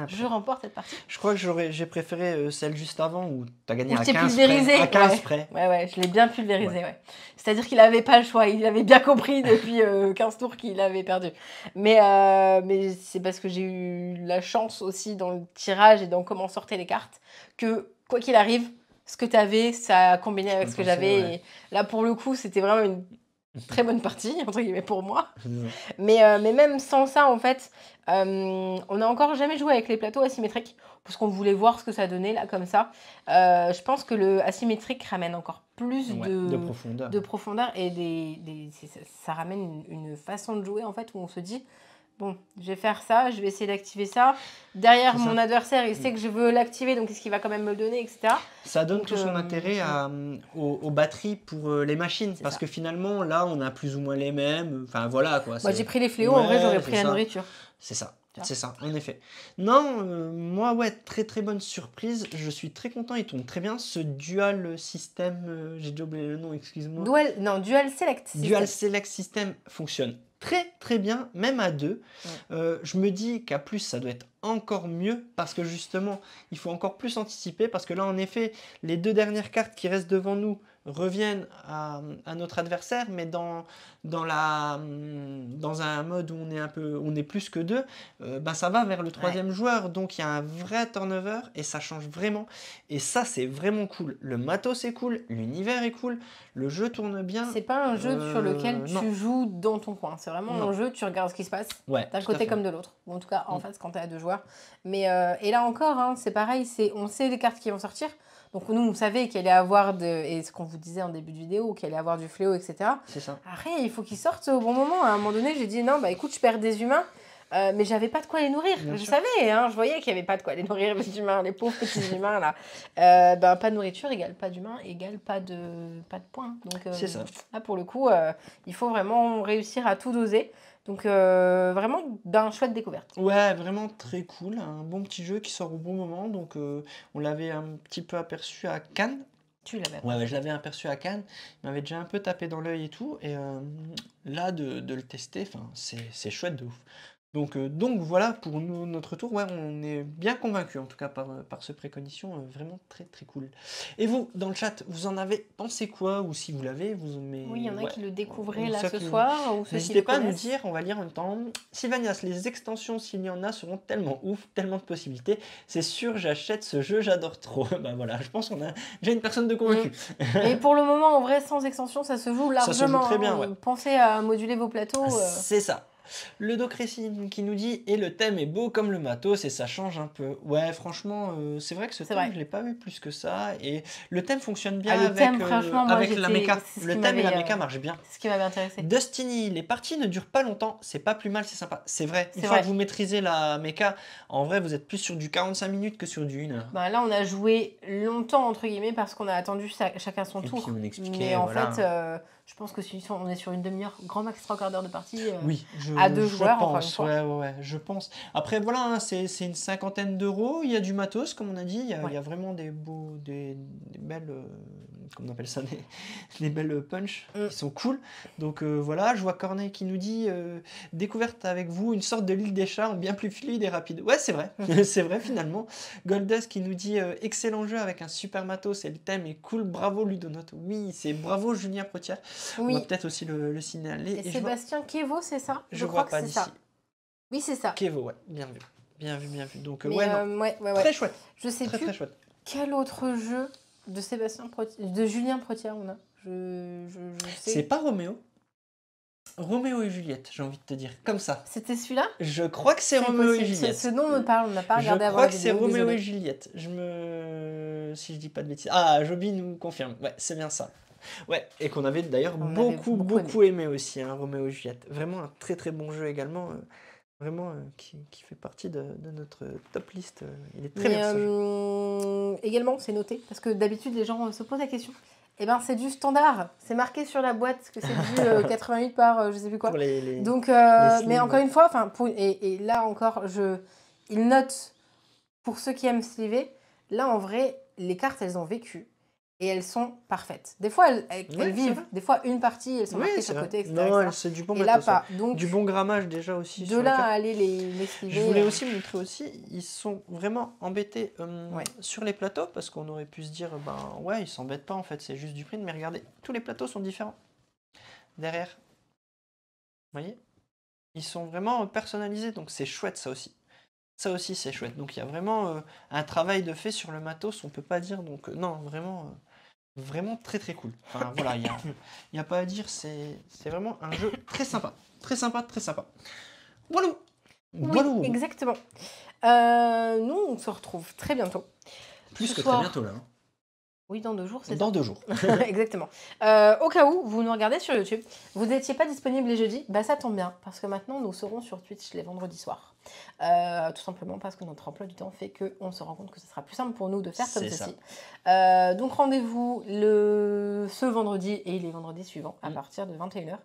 Je remporte cette partie. Je crois que j'ai préféré celle juste avant où tu as gagné à 15 près. Ouais, je l'ai bien pulvérisé. Ouais. C'est-à-dire qu'il n'avait pas le choix. Il avait bien compris depuis 15 tours qu'il avait perdu. Mais c'est parce que j'ai eu la chance aussi dans le tirage et dans comment sortaient les cartes que, quoi qu'il arrive, ce que tu avais, ça a combiné avec ce que j'avais. Ouais. Et là, pour le coup, c'était vraiment une très bonne partie, entre guillemets, pour moi. Mais même sans ça, en fait, on n'a encore jamais joué avec les plateaux asymétriques parce qu'on voulait voir ce que ça donnait, là, comme ça. Je pense que le asymétrique ramène encore plus de profondeur et ça ramène une façon de jouer, en fait, où on se dit bon, je vais faire ça, je vais essayer d'activer ça. Derrière, mon adversaire, il sait que je veux l'activer, donc est-ce qu'il va quand même me le donner, etc. Ça donne tout son intérêt aux batteries pour les machines, parce que finalement, là, on a plus ou moins les mêmes. Enfin, voilà, quoi. Moi, j'ai pris les fléaux, en vrai, j'aurais pris la nourriture. C'est ça. C'est ça, en effet. Non, moi, ouais, très très bonne surprise. Je suis très content, il tourne très bien. Ce dual système, j'ai déjà oublié le nom, excuse-moi. Dual Select System. Dual Select System fonctionne très très bien, même à 2. Je me dis qu'à plus, ça doit être encore mieux, parce que justement, il faut encore plus anticiper, parce que là, en effet, les 2 dernières cartes qui restent devant nous reviennent à notre adversaire, mais dans un mode où on est plus que 2, ça va vers le 3e joueur, donc il y a un vrai turnover et ça change vraiment, et ça c'est vraiment cool. Le matos est cool, l'univers est cool, le jeu tourne bien. C'est pas un jeu sur lequel tu joues dans ton coin, c'est vraiment un jeu, tu regardes ce qui se passe d'un côté comme de l'autre, ou en tout cas en face quand tu es à 2 joueurs. Mais et là encore, hein, c'est pareil, on sait les cartes qui vont sortir. Donc nous, on savait qu'il allait avoir, et ce qu'on vous disait en début de vidéo, qu'il allait avoir du fléau, etc. C'est ça. Après, il faut qu'ils sortent au bon moment. À un moment donné, j'ai dit, non, écoute, je perds des humains, mais j'avais pas de quoi les nourrir. Je savais, hein, je voyais qu'il n'y avait pas de quoi les nourrir, les humains, les pauvres petits humains, là. Pas de nourriture égale pas d'humains, égale pas de points. Donc c'est ça. Là, pour le coup, il faut vraiment réussir à tout doser. Donc vraiment d'un chouette découverte. Ouais, vraiment très cool, un bon petit jeu qui sort au bon moment. Donc on l'avait un petit peu aperçu à Cannes. Tu l'avais. Ouais, je l'avais aperçu à Cannes. Il m'avait déjà un peu tapé dans l'œil et tout. Et là, de le tester, c'est chouette de ouf. Donc voilà pour nous, notre tour. Ouais, on est bien convaincus en tout cas par ce préconition, vraiment très très cool. Et vous, dans le chat, vous en avez pensé quoi? Ou si vous l'avez, oui, il y en a qui le découvraient là ce soir. N'hésitez pas à nous dire, on va lire en même temps. Sylvanias, les extensions, s'il y en a, seront tellement ouf, tellement de possibilités. C'est sûr, j'achète ce jeu, j'adore trop. Bah voilà, je pense qu'on a déjà une personne de convaincue. Et pour le moment, en vrai, sans extension, ça se joue largement. Ça se joue très bien, ouais. Pensez à moduler vos plateaux. C'est ça. Le Docrécy qui nous dit « Et le thème est beau comme le matos et ça change un peu. » Ouais, franchement, c'est vrai que ce thème, je ne l'ai pas vu plus que ça. Et le thème fonctionne bien avec la méca. Le thème et la méca marchent bien. C'est ce qui m'avait intéressé. Destiny, les parties ne durent pas longtemps. C'est pas plus mal, c'est sympa. C'est vrai. Une fois que vous maîtrisez la méca, en vrai, vous êtes plus sur du 45 minutes que sur du 1 heure. Là, on a joué longtemps, entre guillemets, parce qu'on a attendu chacun son tour. Puis on expliquait, mais en fait, je pense que si on est sur une demi-heure, grand max 3/4 d'heure de partie. Oui, à 2 joueurs, pense, ouais, je pense. Après, voilà, hein, c'est une 50aine d'euros. Il y a du matos, comme on a dit. Il y a vraiment des belles... comment on appelle ça, des belles punch qui sont cool. Donc voilà, je vois Corneille qui nous dit découverte avec vous, une sorte de l'île des chats bien plus fluide et rapide. Ouais, c'est vrai, c'est vrai finalement. Goldust qui nous dit excellent jeu avec un super matos et le thème est cool, bravo Ludonote. Oui, c'est bravo Julien Protière. Oui. On va peut-être aussi le signaler. Et Sébastien Kevo, c'est ça? Je crois que c'est ça. Oui, c'est ça. Kevo, ouais, bien vu. Donc ouais. Très chouette. Je sais plus très chouette. Quel autre jeu de Julien Protière on a. sais. C'est pas Roméo. Roméo et Juliette, j'ai envie de te dire, comme ça. C'était celui-là? Je crois que c'est Roméo et Juliette. Ce nom me parle, on n'a pas regardé avant. Je crois que c'est Roméo et Juliette. Si je dis pas de bêtises. Ah, Joby nous confirme. Ouais, c'est bien ça. Ouais, et qu'on avait d'ailleurs beaucoup aimé aussi, hein, Roméo et Juliette. Vraiment un très très bon jeu également. Vraiment qui fait partie de notre top list. Il est très bien ce jeu. Également, c'est noté, parce que d'habitude les gens se posent la question. Eh ben, c'est du standard. C'est marqué sur la boîte que c'est du 88 par je sais plus quoi. Donc, mais encore une fois, et là encore, il note pour ceux qui aiment sliver. Là, en vrai, les cartes, elles ont vécu. Et elles sont parfaites. Des fois, elles vivent. Des fois, une partie, elles sont marquées sur le côté, etc. Non, c'est du bon matos. Et là, pas. Donc, du bon grammage déjà aussi. De là à aller les sliver. Je voulais aussi montrer aussi, ils sont vraiment embêtés sur les plateaux, parce qu'on aurait pu se dire, ils s'embêtent pas en fait, c'est juste du print. Mais regardez, tous les plateaux sont différents. Derrière. Vous voyez? Ils sont vraiment personnalisés, donc c'est chouette ça aussi. Ça aussi, c'est chouette. Donc il y a vraiment un travail de fait sur le matos, on peut pas dire. Donc non, vraiment très très cool. Enfin voilà, il y a pas à dire, c'est vraiment un jeu très sympa. Très sympa. Voilà. Oui, exactement. Nous, on se retrouve très bientôt. Plus que très bientôt là. Oui, dans 2 jours, c'est ça. Dans 2 jours. Exactement. Au cas où vous nous regardez sur YouTube, vous n'étiez pas disponible les jeudis, bah ça tombe bien, parce que maintenant nous serons sur Twitch les vendredis soirs. Tout simplement parce que notre emploi du temps fait qu'on se rend compte que ce sera plus simple pour nous de faire comme ceci. Donc rendez-vous ce vendredi et les vendredis suivants à partir de 21h.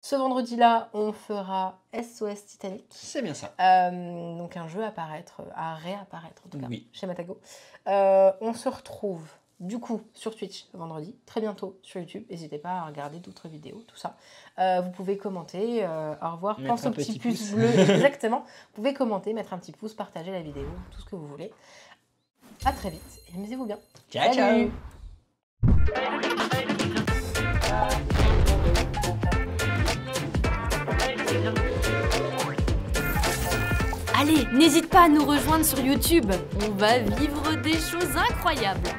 Ce vendredi-là, on fera SOS Titanic. C'est bien ça. Donc un jeu à réapparaître en tout cas, chez Matago. On se retrouve du coup sur Twitch vendredi, très bientôt sur YouTube. N'hésitez pas à regarder d'autres vidéos, tout ça. Vous pouvez commenter, au revoir, pense au petit pouce bleu. Exactement. Vous pouvez commenter, mettre un petit pouce, partager la vidéo, tout ce que vous voulez. À très vite et amusez-vous bien. Ciao, ciao. Allez, n'hésite pas à nous rejoindre sur YouTube. On va vivre des choses incroyables.